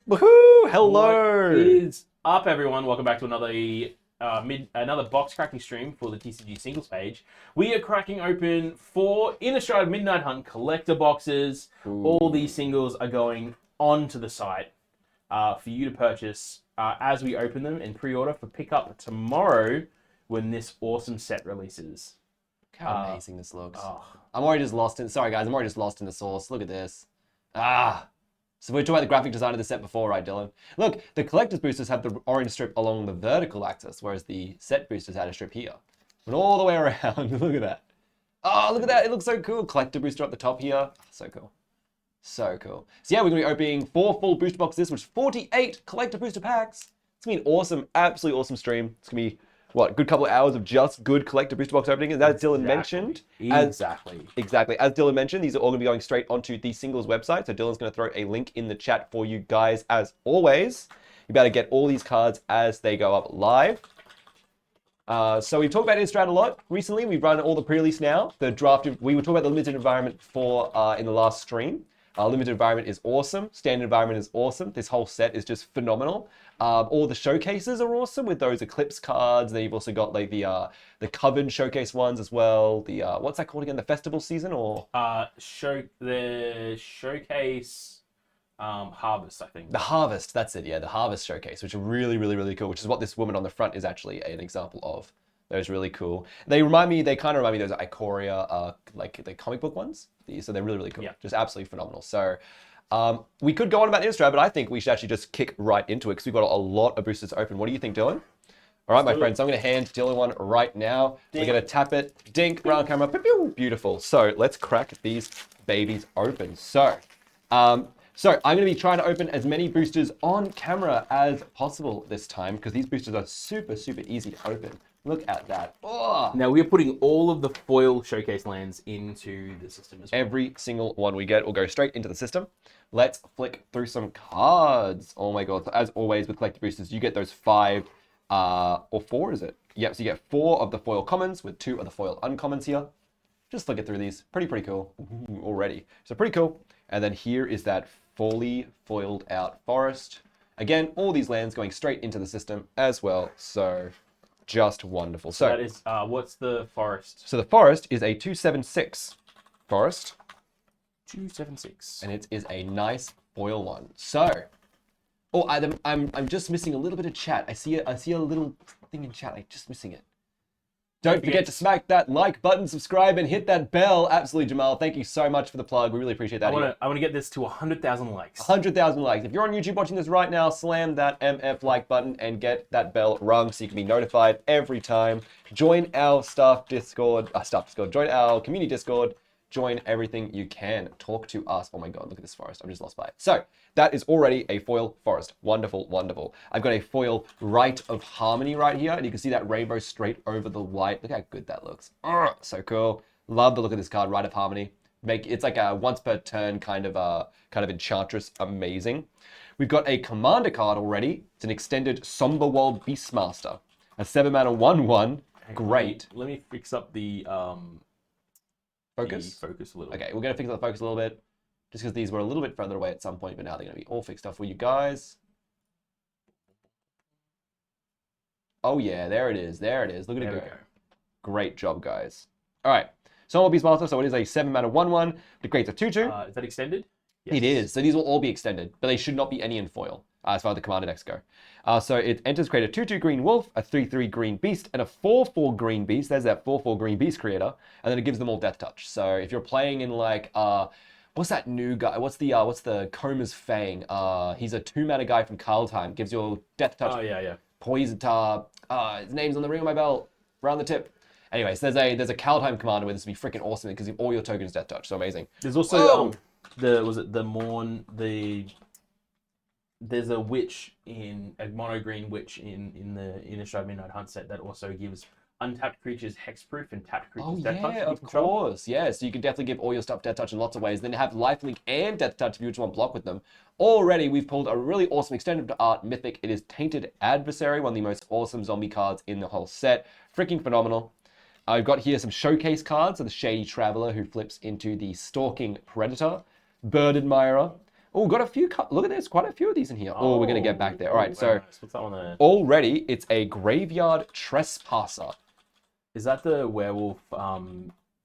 Woohoo! Hello! What is up, everyone? Welcome back to another box cracking stream for the TCG singles page. We are cracking open 4 Innistrad Midnight Hunt collector boxes. Ooh. All these singles are going onto the site for you to purchase as we open them and pre-order for pickup tomorrow when this awesome set releases. Look how amazing this looks. Oh. I'm already just lost in... Sorry, guys. I'm already just lost in the sauce. Look at this. So we talked about the graphic design of the set before, right, Dylan? Look, the collector's boosters have the orange strip along the vertical axis, whereas the set boosters had a strip here. Went all the way around. Look at that. Oh, look at that. It looks so cool. Collector booster up the top here. So cool. So cool. So yeah, we're going to be opening 4 full booster boxes, which is 48 collector booster packs. It's going to be an awesome, absolutely awesome stream. It's going to be, what, good couple of hours of just good collector booster box opening. And as Dylan mentioned... Exactly. As Dylan mentioned, these are all going to be going straight onto the singles website. So Dylan's going to throw a link in the chat for you guys as always. You better get all these cards as they go up live. So we've talked about Innistrad a lot recently. We've run all the pre-release now. The draft, we were talking about the limited environment before in the last stream. Limited environment is awesome. Standard environment is awesome. This whole set is just phenomenal. All the showcases are awesome with those Eclipse cards. Then you've also got like the covered showcase ones as well. The what's that called again? The festival season or the showcase harvest, I think. the harvest. That's it. Yeah, the harvest showcase, which are really, really, really cool. Which is what this woman on the front is actually an example of. Those really cool. They kind of remind me of those Ikoria, like the comic book ones. So they're really, really cool. Yeah. Just absolutely phenomenal. So we could go on about Innistrad, but I think we should actually just kick right into it because we've got a lot of boosters open. What do you think, Dylan? All right, my friends, I'm going to hand Dylan one right now. Dink. We're going to tap it, dink, round camera, pew, pew, beautiful. So let's crack these babies open. So I'm going to be trying to open as many boosters on camera as possible this time because these boosters are super, super easy to open. Look at that. Oh. Now we're putting all of the foil showcase lands into the system as well. Every single one we get will go straight into the system. Let's flick through some cards. Oh my god. So as always with collector boosters, you get those 5 or 4, is it? Yep, so you get 4 of the foil commons with 2 of the foil uncommons here. Just flick it through these. Pretty cool already. So pretty cool. And then here is that fully foiled out forest. Again, all these lands going straight into the system as well. So just wonderful. So that is, what's the forest? So the forest is a 2/7/6 forest. 2/7/6. And it is a nice foil one. So, oh, I'm just missing a little bit of chat. I see a little thing in chat. I'm just missing it. Don't forget to smack that like button, subscribe, and hit that bell. Absolutely, Jamal. Thank you so much for the plug. We really appreciate that. I want to get this to 100,000 likes. 100,000 likes. If you're on YouTube watching this right now, slam that MF like button and get that bell rung so you can be notified every time. Join our Discord. Join our community Discord. Join everything you can. Talk to us. Oh my god, look at this forest. I'm just lost by it. So, that is already a foil forest. Wonderful, wonderful. I've got a foil Rite of Harmony right here, and you can see that rainbow straight over the white. Look how good that looks. So cool. Love the look of this card, Rite of Harmony. It's like a once per turn kind of enchantress. Amazing. We've got a commander card already. It's an extended Somber World Beastmaster. A 7-mana 1/1. Great. Let me fix up the focus a little. Okay, we're going to fix up the focus a little bit. Just because these were a little bit further away at some point, but now they're going to be all fixed up for you guys. Oh yeah, there it is. There it is. Look at it go. Great job, guys. All right. Somber Beastmaster, so it is a 7-mana 1/1. It creates a 2/2. Is that extended? Yes. It is. So these will all be extended, but they should not be any in foil as far as the commander decks go. So it enters, create a 2/2 green wolf, a 3/3 green beast, and a 4/4 green beast. There's that 4/4 green beast creator, and then it gives them all death touch. So if you're playing in like what's that new guy? What's the Coma's Fang? He's a 2-mana guy from Karlheim. Gives you all death touch. Oh yeah. Poison tar. His name's on the ring of my belt, around the tip. Anyways, there's a Kaldheim commander where this would be freaking awesome because all your tokens death touch. So amazing. There's also there's a witch a mono green witch in the Innistrad Midnight Hunt set that also gives untapped creatures hexproof and tapped creatures death touch. Oh yeah, of course. Yeah, so you can definitely give all your stuff death touch in lots of ways. Then have lifelink and death touch if you just want to block with them. Already, we've pulled a really awesome extended art mythic. It is Tainted Adversary, one of the most awesome zombie cards in the whole set. Freaking phenomenal. I've got here some showcase cards of the Shady Traveler who flips into the Stalking Predator, Bird Admirer, Oh, got a few. Look at this, quite a few of these in here. Oh, we're gonna get back there. All right, so very nice. What's that one there? already it's a Graveyard Trespasser. Is that the werewolf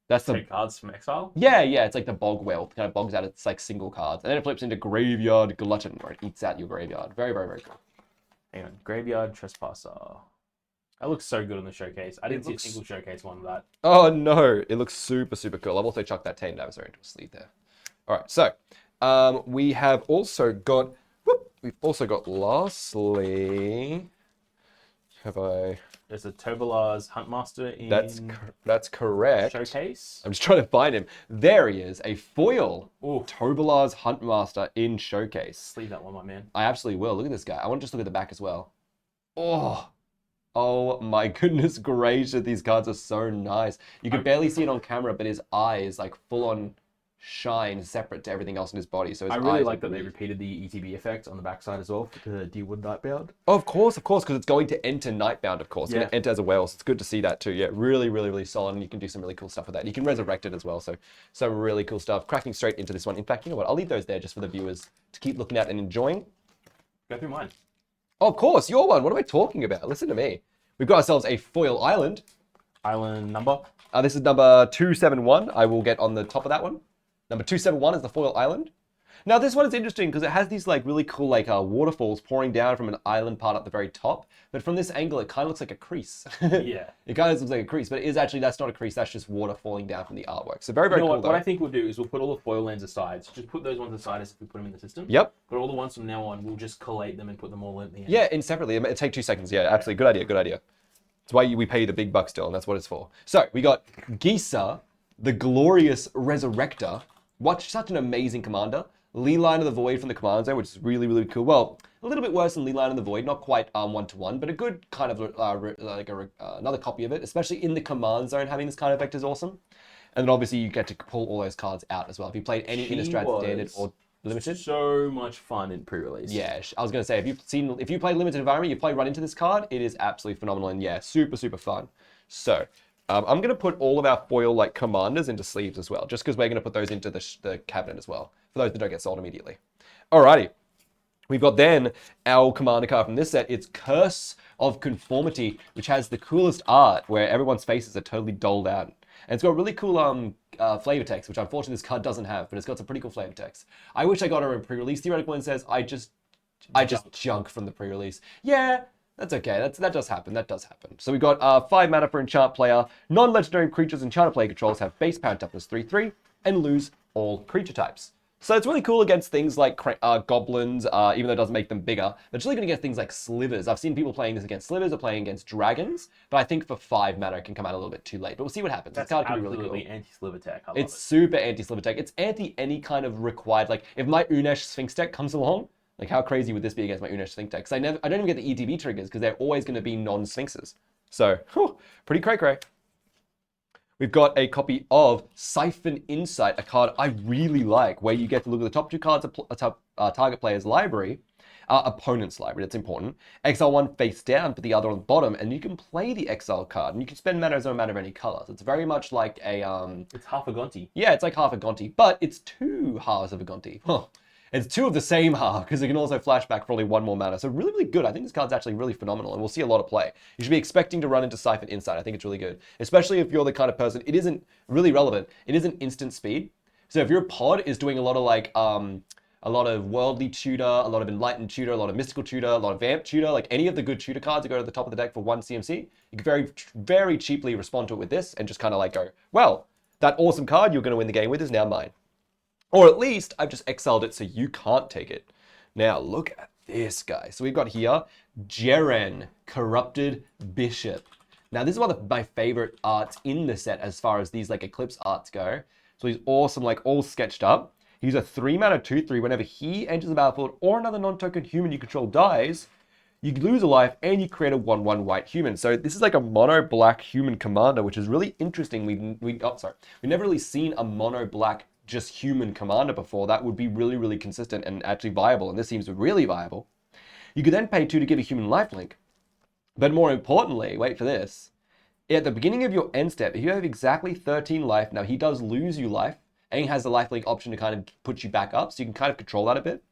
That's the trade cards from Exile? yeah. It's like the bog whale. Kind of bogs out its like single cards, and then it flips into Graveyard Glutton, where it eats out your graveyard. Very, very, very cool. Hang on, Graveyard Trespasser. That looks so good on the showcase. I didn't see a single showcase one of that. Oh no, it looks super, super cool. I've also chucked that Tame Dinosaur into a sleeve there. All right, so we have also got. We've also got. Lastly, have I? There's a Toballar's Huntmaster in That's correct. showcase. I'm just trying to find him. There he is, a foil Ooh. Toballar's Huntmaster in showcase. Sleeve that one, my man. I absolutely will. Look at this guy. I want to just look at the back as well. Oh my goodness gracious, these cards are so nice. You can barely see it on camera, but his eyes like full on shine separate to everything else in his body. So his I really eyes like are that they really- repeated the ETB effect on the backside as well for the D-Wood Nightbound. Oh, of course, because it's going to enter Nightbound, of course. It's Yeah. going to enter as a whale, so it's good to see that too. Yeah, really, really, really solid, and you can do some really cool stuff with that. You can resurrect it as well, so some really cool stuff. Cracking straight into this one. In fact, you know what? I'll leave those there just for the viewers to keep looking at and enjoying. Go through mine. Oh, of course, your one. What am I talking about? Listen to me. We've got ourselves a foil island. Island number. This is number 271. I will get on the top of that one. Number 271 is the foil island. Now this one is interesting because it has these like really cool like waterfalls pouring down from an island part at the very top. But from this angle, it kind of looks like a crease. Yeah. It kind of looks like a crease, but it is actually, that's not a crease. That's just water falling down from the artwork. So very, very cool. What I think we'll do is we'll put all the foil lands aside. So just put those ones aside as if we put them in the system. Yep. But all the ones from now on, we'll just collate them and put them all in the end. Yeah, in separately. It'll take 2 seconds. Yeah, absolutely. Good idea. Good idea. That's why we pay you the big bucks still, and that's what it's for. So we got Gisa, the Glorious Resurrector. Watch, such an amazing commander. Line of the Void from the command zone, which is really, really cool. Well, a little bit worse than Line of the Void, not quite 1-to-1, but a good kind of another copy of it, especially in the command zone. Having this kind of effect is awesome. And then obviously you get to pull all those cards out as well. If you played any Innistrad Standard or Limited. So much fun in pre-release. Yeah, I was going to say, if you played Limited Environment, you run into this card, it is absolutely phenomenal. And yeah, super, super fun. So I'm going to put all of our foil like commanders into sleeves as well, just because we're going to put those into the cabinet as well, for those that don't get sold immediately. Alrighty. We've got then our commander card from this set. It's Curse of Conformity, which has the coolest art where everyone's faces are totally doled out. And it's got really cool flavor text, which unfortunately this card doesn't have, but it's got some pretty cool flavor text. I wish I got her in pre-release. Theoretical one says, I just junk from the pre-release. Yeah, that's okay. That does happen. That does happen. So we've got 5 mana for enchant player. Non-legendary creatures enchanted player controls have base power toughness 3/3 and lose all creature types. So it's really cool against things like goblins, even though it doesn't make them bigger. But it's really good against things like slivers. I've seen people playing this against slivers or playing against dragons, but I think for 5 mana it can come out a little bit too late. But we'll see what happens. That's this card can be really absolutely cool. anti-sliver tech. I love It's it. super anti-sliver tech. It's anti any kind of required, like if my Unesh Sphinx deck comes along, like how crazy would this be against my Unesh Sphinx deck? Because I don't even get the ETB triggers because they're always going to be non-Sphinxes. So, pretty cray-cray. We've got a copy of Siphon Insight, a card I really like, where you get to look at the top 2 cards of a target player's library, opponent's library, that's important. Exile one face down, put the other on the bottom, and you can play the exile card, and you can spend mana as no mana of any color. So it's very much like a... It's half a Gonti. Yeah, it's like half a Gonti, but it's 2 halves of a Gonti. It's 2 of the same half, because it can also flash back for only 1 more mana. So really, really good. I think this card's actually really phenomenal, and we'll see a lot of play. You should be expecting to run into Siphon Insight. I think it's really good. Especially if you're the kind of person, it isn't really relevant. It isn't instant speed. So if your pod is doing a lot of like, a lot of Worldly Tutor, a lot of Enlightened Tutor, a lot of Mystical Tutor, a lot of Vamp Tutor, like any of the good tutor cards that go to the top of the deck for 1 CMC, you can very, very cheaply respond to it with this and just kind of like go, well, that awesome card you're going to win the game with is now mine. Or at least I've just exiled it so you can't take it. Now look at this guy. So we've got here Geren, Corrupted Bishop. Now this is one of my favorite arts in the set as far as these like Eclipse arts go. So he's awesome, like all sketched up. He's a 3 mana 2/3. Whenever he enters the battlefield or another non-token human you control dies, you lose a life and you create a 1/1 white human. So this is like a mono black human commander, which is really interesting. We've never really seen a mono black just human commander before. That would be really, really consistent and actually viable, and this seems really viable. You could then pay 2 to give a human lifelink. But more importantly, wait for this. At the beginning of your end step, if you have exactly 13 life, now he does lose you life, Aang has the lifelink option to kind of put you back up, so you can kind of control that a bit.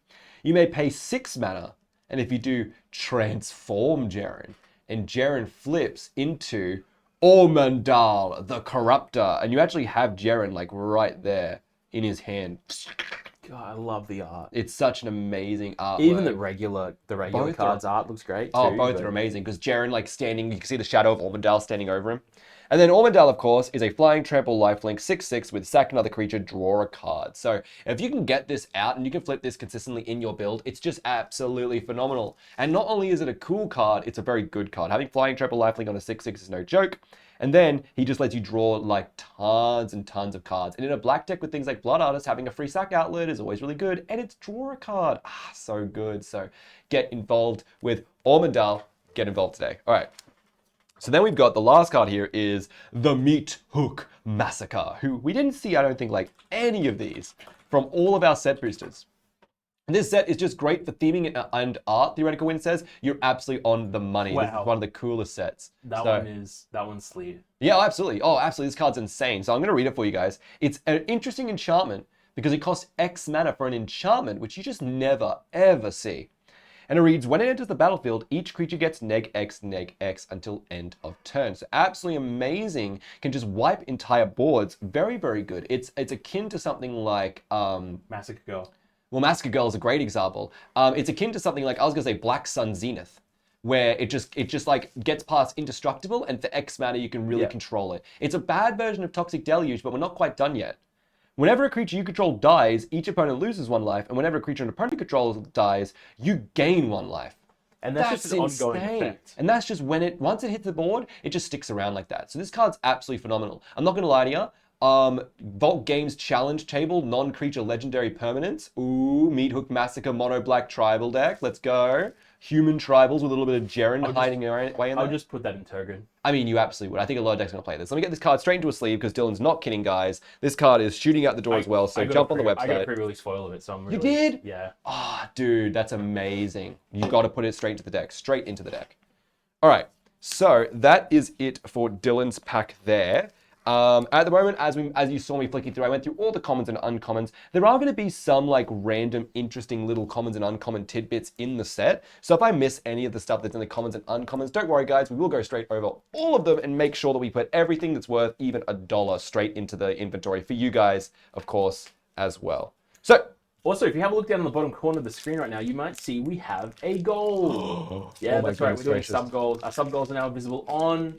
You may pay 6 mana, and if you do transform Geren, and Geren flips into Ormondal, the Corruptor, and you actually have Geren like right there in his hand. God, I love the art. It's such an amazing artwork. Even the regular cards art looks great too. Oh, both are amazing because Geren like standing, you can see the shadow of Ormondal standing over him. And then Ormondal, of course, is a flying trample lifelink 6/6 with sack another creature, draw a card. So if you can get this out and you can flip this consistently in your build, it's just absolutely phenomenal. And not only is it a cool card, it's a very good card. Having flying trample lifelink on a 6/6 is no joke. And then he just lets you draw like tons and tons of cards. And in a black deck with things like Blood Artist, having a free sack outlet is always really good. And it's draw a card. Ah, so good. So get involved with Ormondal. Get involved today. All right. So then we've got the last card here is the Meat Hook Massacre, who we didn't see, I don't think, like any of these from all of our set boosters. And this set is just great for theming and art. Theoretical Wind says you're absolutely on the money. Wow. This is one of the coolest sets. That one's sleeve. Yeah, absolutely. Oh, absolutely. This card's insane. So I'm going to read it for you guys. It's an interesting enchantment because it costs X mana for an enchantment, which you just never, ever see. And it reads, when it enters the battlefield, each creature gets neg X until end of turn. So absolutely amazing. Can just wipe entire boards. Very, very good. It's akin to something like... Massacre Girl. Well, Massacre Girl is a great example. It's akin to something like, I was going to say Black Sun Zenith, where it just like gets past indestructible, and for X mana you can really control it. It's a bad version of Toxic Deluge, but we're not quite done yet. Whenever a creature you control dies, each opponent loses 1 life, and whenever a creature an opponent controls dies, you gain 1 life. And that's just an ongoing effect. And that's just once it hits the board, it just sticks around like that. So this card's absolutely phenomenal. I'm not gonna lie to you. Vault Games Challenge Table, non-creature legendary permanents. Ooh, Meat Hook Massacre mono black tribal deck. Let's go. Human tribals with a little bit of Geren hiding away in there. I'll just put that in Turgon. I mean, you absolutely would. I think a lot of decks are going to play this. Let me get this card straight into a sleeve because Dylan's not kidding, guys. This card is shooting out the door as well, so jump on the website. I got a pre-release foil of it, so I'm really... You did? Yeah. Ah, dude, that's amazing. You got to put it straight into the deck. Straight into the deck. All right. So that is it for Dylan's pack there. At the moment, as you saw me flicking through, I went through all the commons and uncommons. There are going to be some like random, interesting little commons and uncommon tidbits in the set. So if I miss any of the stuff that's in the commons and uncommons, don't worry, guys. We will go straight over all of them and make sure that we put everything that's worth even $1 straight into the inventory for you guys, of course, as well. So. Also, if you have a look down on the bottom corner of the screen right now, you might see we have a goal. Yeah, that's right. We're doing sub goals. Our sub goals are now visible on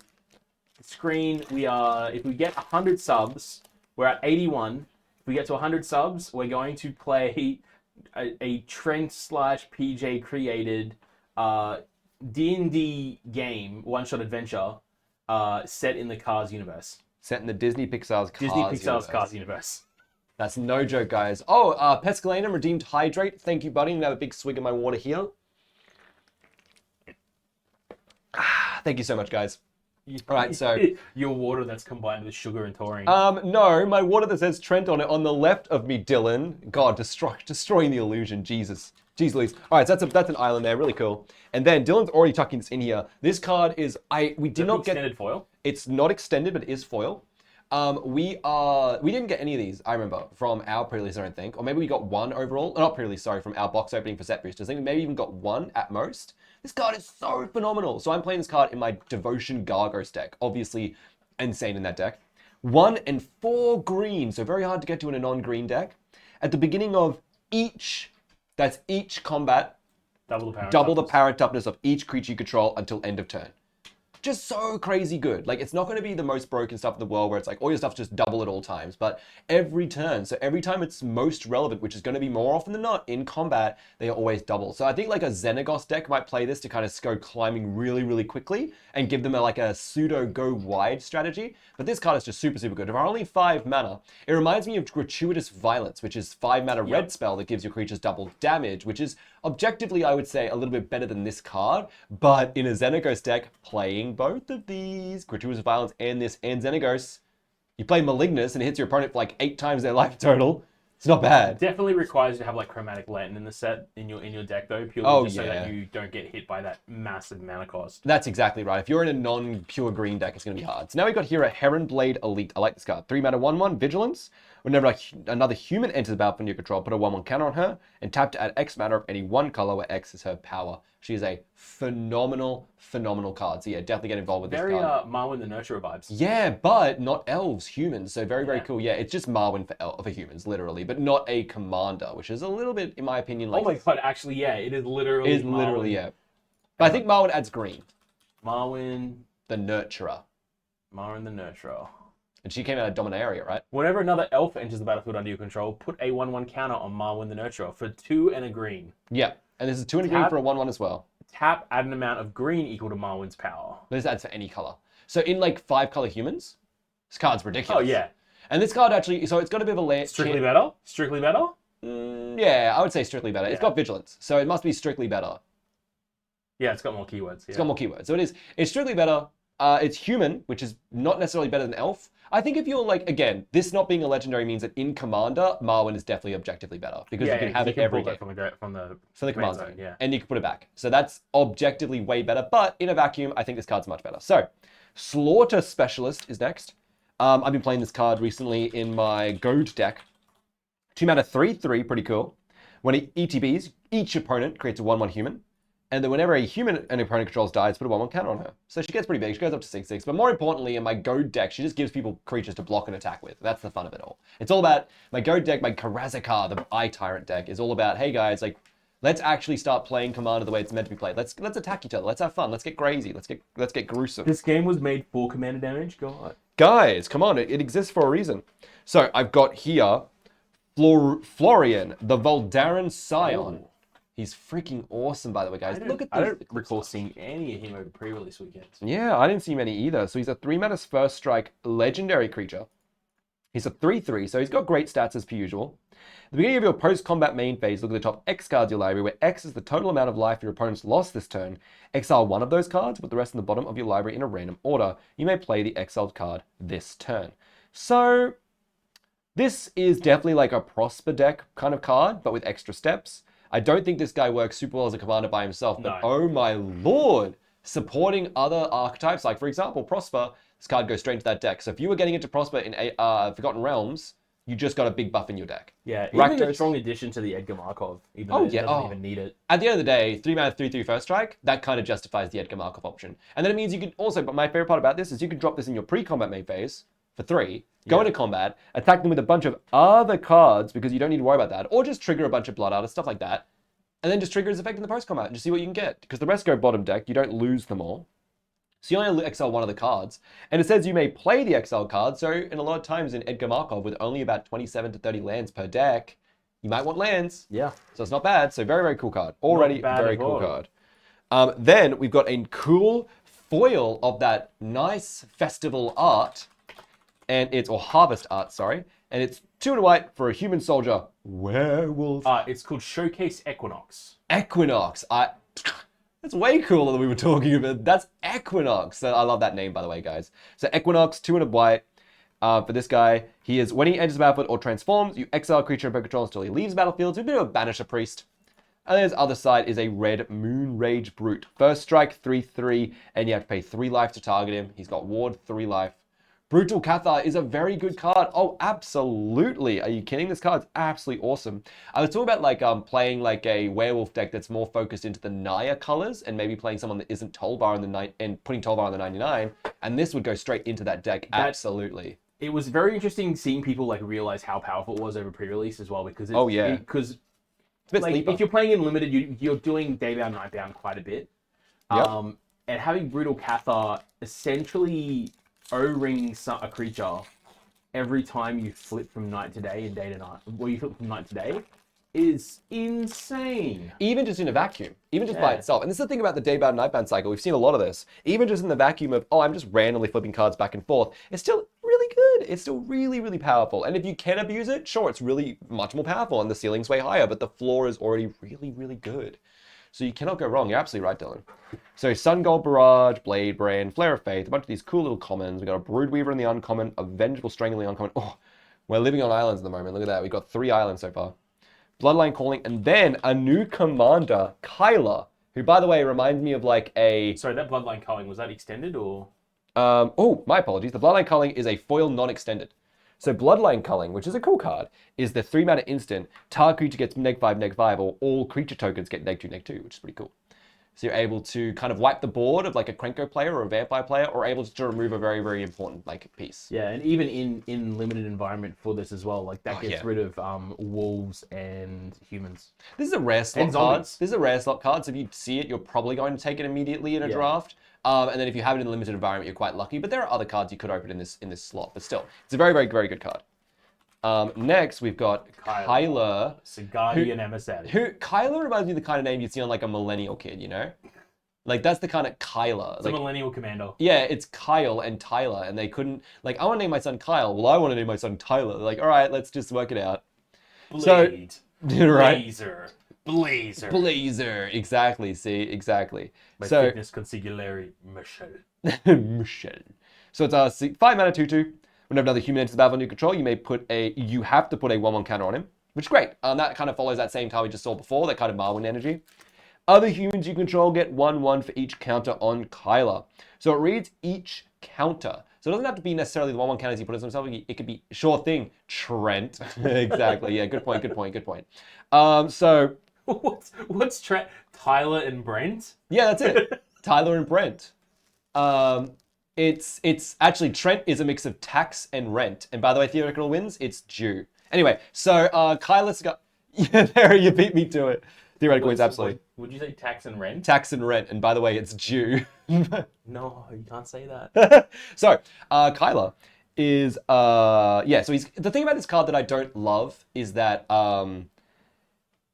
screen. If we get 100 subs, we're at 81. If we get to 100 subs, we're going to play a Trent/PJ created D&D game, one-shot adventure, set in the Cars universe. Set in the Disney Pixar's Cars universe. That's no joke, guys. Oh, Pescalanum redeemed Hydrate. Thank you, buddy. I'm gonna have a big swig of my water here. Thank you so much, guys. All right, so your water that's combined with sugar and taurine. No, my water that says Trent on it on the left of me, Dylan. God, destroying the illusion. Jesus. Jeez Louise. All right, so that's an island there, really cool. And then Dylan's already tucking this in here. This card is we did not get extended foil. It's not extended, but it is foil. We didn't get any of these, I remember, from our pre-release, I don't think. Or maybe we got one overall. Not pre-release, sorry, from our box opening for set boosters. I think we maybe even got one at most. This card is so phenomenal. So I'm playing this card in my Devotion Gargos deck. Obviously insane in that deck. 1 and 4 green, so very hard to get to in a non-green deck. At the beginning of each combat, double the power and toughness of each creature you control until end of turn. Just so crazy good. Like, it's not going to be the most broken stuff in the world where it's like all your stuff's just double at all times, but every turn. So every time it's most relevant, which is going to be more often than not in combat, they are always double. So I think like a Xenagos deck might play this to kind of go climbing really, really quickly and give them a pseudo go wide strategy. But this card is just super, super good. If only 5 mana, it reminds me of Gratuitous Violence, which is 5 mana red spell that gives your creatures double damage, which is objectively, I would say, a little bit better than this card. But in a Xenagos deck, playing both of these, Gratuitous Violence and this and Xenagos, you play Malignus and it hits your opponent for like 8 times their life total. It's not bad. Definitely requires you to have like Chromatic Lantern in the set in your deck though, purely so that you don't get hit by that massive mana cost. That's exactly right. If you're in a non-pure green deck, it's going to be hard. So now we've got here a Heron Blade Elite. I like this card. 3 mana 1/1 Vigilance. Whenever another human enters the battlefield under your control, put a 1/1 counter on her, and tap to add X mana of any one color where X is her power. She is a phenomenal card. So yeah, definitely get involved with this card. Very Marwyn the Nurturer vibes. Yeah, but not elves, humans. So very cool. Yeah, it's just Marwyn for humans, literally, but not a commander, which is a little bit, in my opinion, like... Oh my god, actually, yeah, it is literally It is literally, yeah. But I think Marwyn adds green. Marwyn The Nurturer. Marwyn the Nurturer. And she came out of Dominaria, right? Whenever another elf enters the battlefield under your control, put a 1/1 counter on Marwyn the Nurturer for 2 and a green. Yeah, and this is 2 and a green for a 1/1 as well. Tap, add an amount of green equal to Marwyn's power. This adds for any color. So in like 5-color humans, this card's ridiculous. Oh, yeah. And this card actually, so it's got a bit of a layer. Strictly better? Strictly better? Yeah, I would say strictly better. Yeah. It's got vigilance, so it must be strictly better. Yeah, it's got more keywords. Yeah. It's got more keywords. So it's strictly better. It's human, which is not necessarily better than elf. I think if you're like, again, this not being a legendary means that in Commander, Marwyn is definitely objectively better because you can have it every game. From the command zone, yeah. And you can put it back. So that's objectively way better, but in a vacuum, I think this card's much better. So, Slaughter Specialist is next. I've been playing this card recently in my Goad deck. 2 mana 3/3, pretty cool. When it ETBs, each opponent creates a 1/1 human. And then whenever a human an opponent controls dies, put a 1/1 counter on her. So she gets pretty big. She goes up to 6/6. But more importantly, in my Goad deck, she just gives people creatures to block and attack with. That's the fun of it all. It's all about my Goad deck, my Karazakar, the Eye Tyrant deck, is all about, hey guys, like, let's actually start playing Commander the way it's meant to be played. Let's attack each other. Let's have fun. Let's get crazy. Let's get gruesome. This game was made for Commander damage? God. Guys, come on. It exists for a reason. So I've got here Florian, the Voldaran Scion. Oh. He's freaking awesome, by the way, guys. Look at this. I don't recall seeing any of him over pre-release weekends. Yeah, I didn't see many either. So he's a 3 mana first strike legendary creature. He's a 3/3, so he's got great stats as per usual. At the beginning of your post-combat main phase, look at the top X cards of your library, where X is the total amount of life your opponents lost this turn. Exile one of those cards, put the rest in the bottom of your library in a random order. You may play the exiled card this turn. So this is definitely like a Prosper deck kind of card, but with extra steps. I don't think this guy works super well as a commander by himself, but oh my lord, supporting other archetypes, like for example, Prosper, this card goes straight into that deck. So if you were getting into Prosper in Forgotten Realms, you just got a big buff in your deck. Yeah, even a strong addition to the Edgar Markov, even though it doesn't even need it. At the end of the day, 3 mana 3/3 first strike, that kind of justifies the Edgar Markov option. And then it means you can also, but my favorite part about this is you can drop this in your pre-combat main phase for 3, go into combat, attack them with a bunch of other cards because you don't need to worry about that, or just trigger a bunch of Blood Artists, stuff like that, and then just trigger his effect in the post-combat and just see what you can get. Because the rest go bottom deck, you don't lose them all. So you only exile one of the cards. And it says you may play the exile card, so in a lot of times in Edgar Markov, with only about 27 to 30 lands per deck, you might want lands. Yeah. So it's not bad. So very cool card. Already very cool card. Then we've got a cool foil of that nice festival art. And it's, or harvest art, sorry. And it's 2 and a white for a human soldier werewolf. It's called Showcase Equinox. Equinox. That's way cooler than we were talking about. That's Equinox. So I love that name, by the way, guys. So Equinox, 2 and a white. For this guy, he is, when he enters the battlefield or transforms, you exile a creature in control until he leaves the battlefield. So a bit of a Banisher Priest. And then his other side is a red Moon Rage Brute. First strike, 3/3, and you have to pay 3 life to target him. He's got ward, 3 life. Brutal Cathar is a very good card. Oh, absolutely. Are you kidding? This card's absolutely awesome. I was talking about like playing like a werewolf deck that's more focused into the Naya colors and maybe playing someone that isn't Tolvar in the and putting Tolvar on the 99. And this would go straight into that deck. Absolutely. It was very interesting seeing people like realize how powerful it was over pre-release as well, because it's like if you're playing in limited, you're doing Daybound Nightbound quite a bit. And having Brutal Cathar essentially O-ring a creature every time you flip from night to day and day to night, or you flip from night to day, is insane. Even just in a vacuum, even just by itself. And this is the thing about the Daybound Nightbound cycle. We've seen a lot of this. Even just in the vacuum of, I'm just randomly flipping cards back and forth, it's still really good. It's still really powerful. And if you can abuse it, sure, it's really much more powerful and the ceiling's way higher, but the floor is already really good. So you cannot go wrong. You're absolutely right, Dylan. So Sun Gold Barrage, Blade Brand, Flare of Faith, a bunch of these cool little commons. We've got a Broodweaver in the uncommon, a Vengeful Strangler in the uncommon. Oh, we're living on islands at the moment. Look at that. We've got 3 islands so far. Bloodline Calling, and then a new commander, Kyla, who, by the way, reminds me of like a... Sorry, that Bloodline Calling, was that extended or...? Oh, my apologies. The Bloodline Calling is a foil non-extended. So Bloodline Culling, which is a cool card, is the 3-mana instant. Target creature gets -5/-5, or all creature tokens get -2/-2, which is pretty cool. So you're able to kind of wipe the board of like a Krenko player or a Vampire player, or able to remove a very, very important like piece. Yeah, and even in limited environment for this as well, like that gets yeah. rid of wolves and humans. This is a rare slot And card. zombies. This is a rare slot card, so if you see it, you're probably going to take it immediately in a draft. And then if you have it in a limited environment, you're quite lucky. But there are other cards you could open in this slot. But still, it's a very, very, very good card. Next, we've got Kyler. Guardian Emissary. Kyler reminds me of the kind of name you'd see on like a millennial kid, you know? Like, that's the kind of Kyler. It's like, a millennial commander. Yeah, it's Kyle and Tyler, and they couldn't... Like, I want to name my son Kyle. Well, I want to name my son Tyler. They're like, all right, let's just work it out. Blade. Right? Blazer. Exactly, see? Exactly. My so, fitness consigliere, Michelle. Michelle. So it's a 5-mana 2/2. Whenever another human enters the battle under your control, you have to put a 1/1 counter on him, which is great. That kind of follows that same card we just saw before, that kind of Marwyn energy. Other humans you control get 1/1 for each counter on Kyler. So it reads each counter. So it doesn't have to be necessarily the 1/1 counters he puts on himself. It could be, sure thing, Trent. Exactly, yeah, good point. So... What's Trent? Tyler and Brent? Yeah, that's it. Tyler and Brent. It's actually, Trent is a mix of tax and rent. And by the way, theoretical wins, it's due. Anyway, so Kyler's got... Yeah, there, you beat me to it. Theoretical wins, absolutely. Would you say tax and rent? Tax and rent, and by the way, it's due. No, you can't say that. So, Kyler is... so he's... The thing about this card that I don't love is that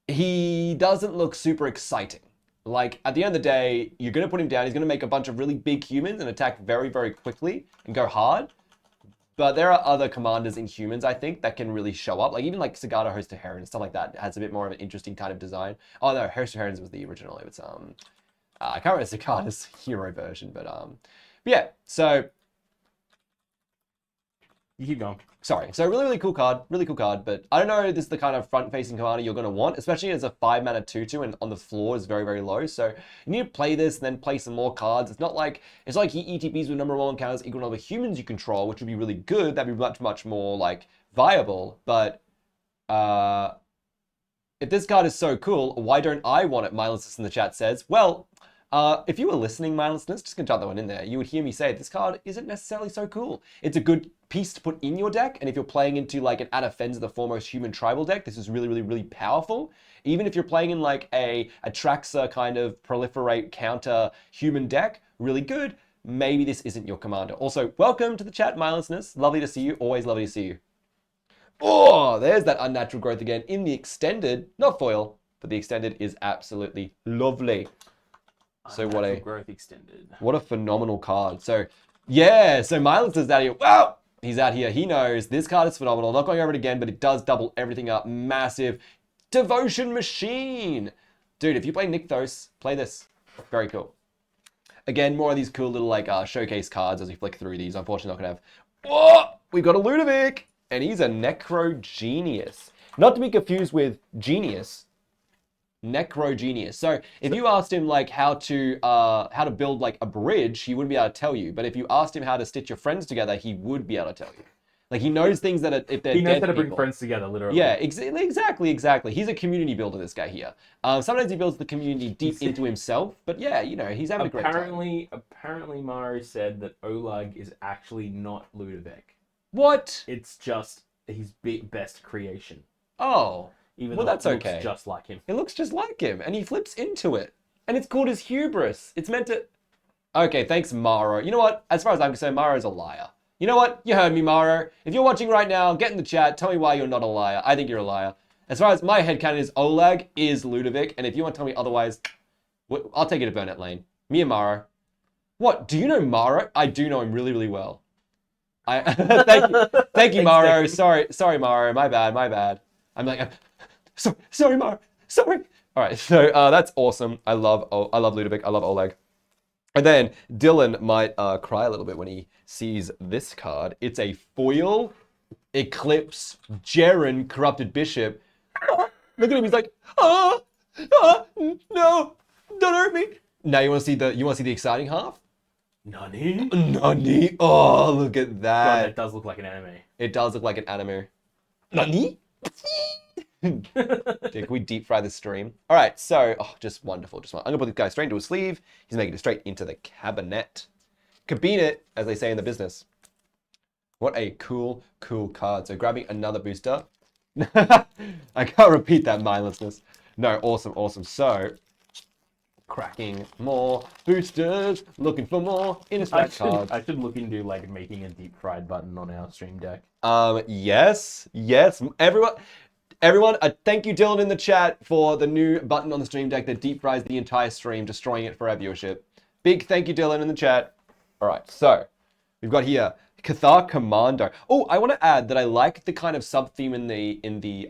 he doesn't look super exciting. Like, at the end of the day, you're going to put him down. He's going to make a bunch of really big humans and attack very, very quickly and go hard. But there are other commanders in humans, I think, that can really show up. Like, even like Sagada Host of Heron and stuff like that has a bit more of an interesting kind of design. Oh, no, Host of Herons was the original. It was, I can't remember Sagada's hero version, but yeah, so... You keep going. Sorry. So really, really cool card. But I don't know if this is the kind of front-facing commander you're going to want, especially as a 5-mana 2/2 and on the floor is very, very low. So you need to play this and then play some more cards. It's like he ETBs with number 1 counters equal to number of humans you control, which would be really good. That'd be much, much more like viable. But if this card is so cool, why don't I want it? Mindlessness in the chat says. Well, if you were listening, Mindlessness, just gonna jump that one in there, you would hear me say this card isn't necessarily so cool. It's a good piece to put in your deck, and if you're playing into like an Adafenza, the foremost human tribal deck, this is really, really, really powerful. Even if you're playing in like a Atraxa kind of proliferate counter human deck, really good. Maybe this isn't your commander. Also, welcome to the chat, Mindlessness. Lovely to see you. Always lovely to see you. Oh, there's that unnatural growth again in the extended, not foil, but the extended is absolutely lovely. So what a growth extended. What a phenomenal card. So yeah, so Miles is out here. Wow, he's out here. He knows this card is phenomenal. Not going over it again, but it does double everything up. Massive devotion machine, dude. If you play Nykthos, play this. Very cool. Again, more of these cool little like showcase cards as we flick through these. Unfortunately, not gonna have. Whoa, we've got a Ludovic, and he's a Necro Genius. Not to be confused with Genius. Necro Genius. So if you asked him like how to build like a bridge, he wouldn't be able to tell you. But if you asked him how to stitch your friends together, he would be able to tell you. Like he knows things that if they're he knows dead how to bring people. friends together, literally. Yeah, exactly. He's a community builder, this guy here. Sometimes he builds the community deep into himself, but yeah, you know, he's having a great time. Apparently, Mario said that Oleg is actually not Ludovic. What? It's just his best creation. Oh. Even well, though that's it looks okay. just like him. It looks just like him, and he flips into it. And it's called his hubris. It's meant to... Okay, thanks, Maro. You know what? As far as I'm concerned, Maro's a liar. You know what? You heard me, Maro. If you're watching right now, get in the chat. Tell me why you're not a liar. I think you're a liar. As far as my headcanon is, Oleg is Ludovic, and if you want to tell me otherwise, I'll take you to Burnett Lane. Me and Maro. What? Do you know Maro? I do know him really, really well. Thank you, Maro. Sorry, Maro. My bad. I'm like... Sorry, Mara. Sorry. All right, so that's awesome. I love Ludovic. I love Oleg. And then Dylan might cry a little bit when he sees this card. It's a foil Eclipse Geren Corrupted Bishop. Look at him. He's like, no, don't hurt me. Now you want to see the exciting half? Nani? Nani? Oh, look at God, that. that does look like an anime. It does look like an anime. Nani? Dude, can we deep fry the stream? All right, so, just wonderful. I'm gonna put this guy straight into a sleeve. He's making it straight into the cabinet. Cabinet, as they say in the business. What a cool card. So grabbing another booster. I can't repeat that mindlessness. No, awesome. So, cracking more boosters, looking for more Innistrad cards. I should look into like making a deep fried button on our stream deck. Yes. Everyone, thank you, Dylan, in the chat for the new button on the stream deck that deep fries the entire stream, destroying it for our viewership. Big thank you, Dylan, in the chat. All right, so we've got here Cathar Commander. Oh, I want to add that I like the kind of sub theme in the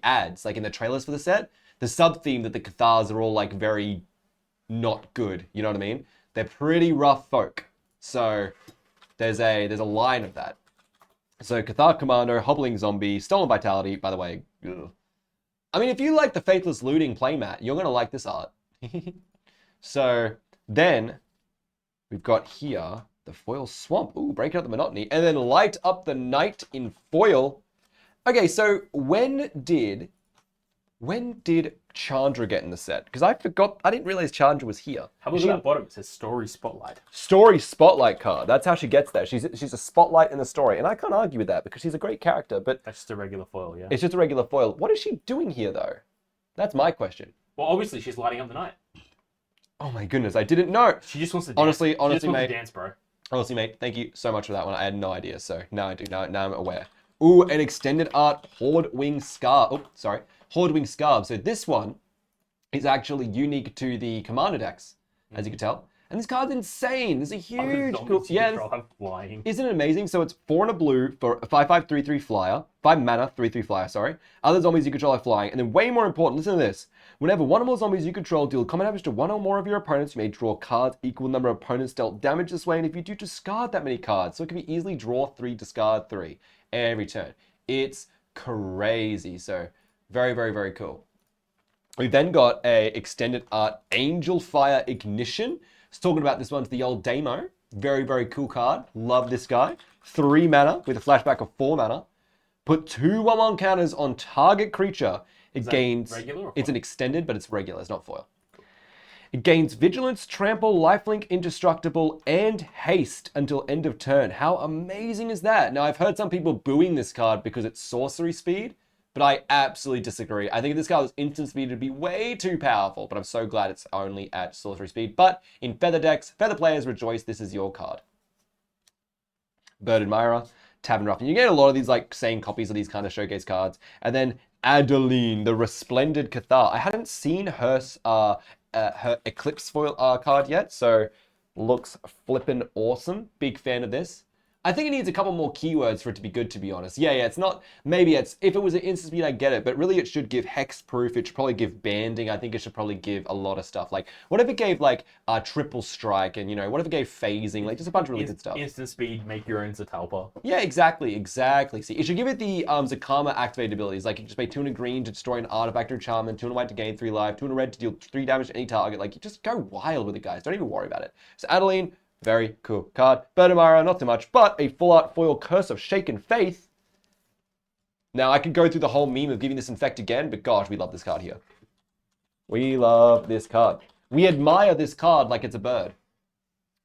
ads, like in the trailers for the set. The sub theme that the Cathars are all like very not good. You know what I mean? They're pretty rough folk. So there's a line of that. So Cathar Commander, Hobbling Zombie, Stolen Vitality, by the way. Ugh. I mean, if you like the Faithless Looting playmat, you're going to like this art. So then we've got here the Foil Swamp. Ooh, break out the monotony. And then Light Up the Night in foil. Okay, so when did Chandra get in the set? Because I didn't realize Chandra was here. How about that bottom? It says Story Spotlight. Story Spotlight card. That's how she gets there. She's a spotlight in the story. And I can't argue with that because she's a great character, but That's just a regular foil, yeah. it's just a regular foil. What is she doing here, though? That's my question. Well, obviously she's lighting up the night. Oh my goodness, I didn't know. She just wants to dance. Honestly, she just wants mate. to dance, bro. Honestly, mate, thank you so much for that one. I had no idea, so now I do. Now I'm aware. Ooh, an extended art Horde Wing Scarf. Oh, sorry. Horde Wing Scarf. So this one is actually unique to the Commander decks, as you can tell. And this card's insane. There's a huge... Flying. Isn't it amazing? So it's 4 and a blue for a 5/5/3/3 flyer. 5 mana, 3/3 flyer, sorry. Other zombies you control are flying. And then way more important, listen to this. Whenever one or more zombies you control deal common damage to one or more of your opponents, you may draw cards equal number of opponents dealt damage this way. And if you do, discard that many cards. So it can be easily draw 3, discard 3 every turn. It's crazy. So very cool. We've then got a extended art Angel Fire Ignition. It's talking about this one's the old Damo. Very cool card. Love this guy. 3 mana with a flashback of 4 mana. Put 2 1/1 counters on target creature. It gains. Regular or foil? It's an extended, but it's regular. It's not foil. It gains Vigilance, Trample, Lifelink, Indestructible, and Haste until end of turn. How amazing is that? Now, I've heard some people booing this card because it's sorcery speed, but I absolutely disagree. I think if this card was instant speed, it'd be way too powerful, but I'm so glad it's only at sorcery speed. But in Feather decks, Feather players rejoice, this is your card. Bird Admirer, Tavern Ruffian. You get a lot of these like same copies of these kind of showcase cards. And then Adeline, the Resplendent Cathar. I hadn't seen her Eclipse foil card yet, so looks flippin' awesome. Big fan of this. I think it needs a couple more keywords for it to be good, to be honest. Yeah, it's not, maybe it's, if it was an instant speed, I get it, but really it should give hexproof, it should probably give banding, I think it should probably give a lot of stuff. Like, what if it gave, like, triple strike, and, you know, what if it gave phasing, like, just a bunch of really good stuff. Instant speed, make your own Zatalpa. Yeah, exactly. See, it should give it the Zakama activated abilities, like, you just pay 2 and a green to destroy an artifact or enchantment, 2 and a white to gain 3 life, 2 and a red to deal 3 damage to any target, like, you just go wild with it, guys, don't even worry about it. So, Adeline, very cool card. Birdamara, not too much, but a full-art foil Curse of Shaken Faith. Now, I could go through the whole meme of giving this Infect again, but gosh, we love this card here. We love this card. We admire this card like it's a bird.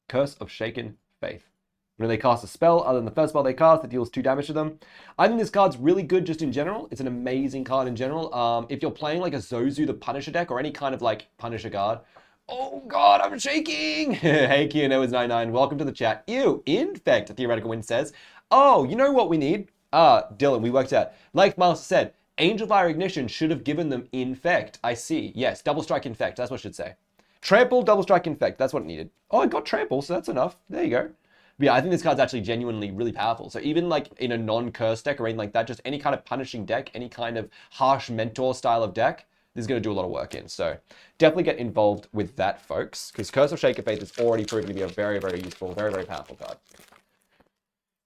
Curse of Shaken Faith. When they cast a spell, other than the first spell they cast, it deals 2 damage to them. I think this card's really good just in general. It's an amazing card in general. If you're playing like a Zozu the Punisher deck, or any kind of like Punisher card, oh God, I'm shaking! Hey, Kino is 99. Welcome to the chat. Ew, Infect, Theoretical Wind says. Oh, you know what we need? Dylan, we worked out. Like Miles said, Angel Fire Ignition should have given them Infect. I see. Yes, Double Strike Infect. That's what it should say. Trample, Double Strike Infect. That's what it needed. Oh, I got Trample, so that's enough. There you go. But yeah, I think this card's actually genuinely really powerful. So even like in a non-curse deck or anything like that, just any kind of punishing deck, any kind of harsh mentor style of deck, this is going to do a lot of work in. So definitely get involved with that, folks, because Curse of Shaken Faith is already proven to be a very useful, very powerful card.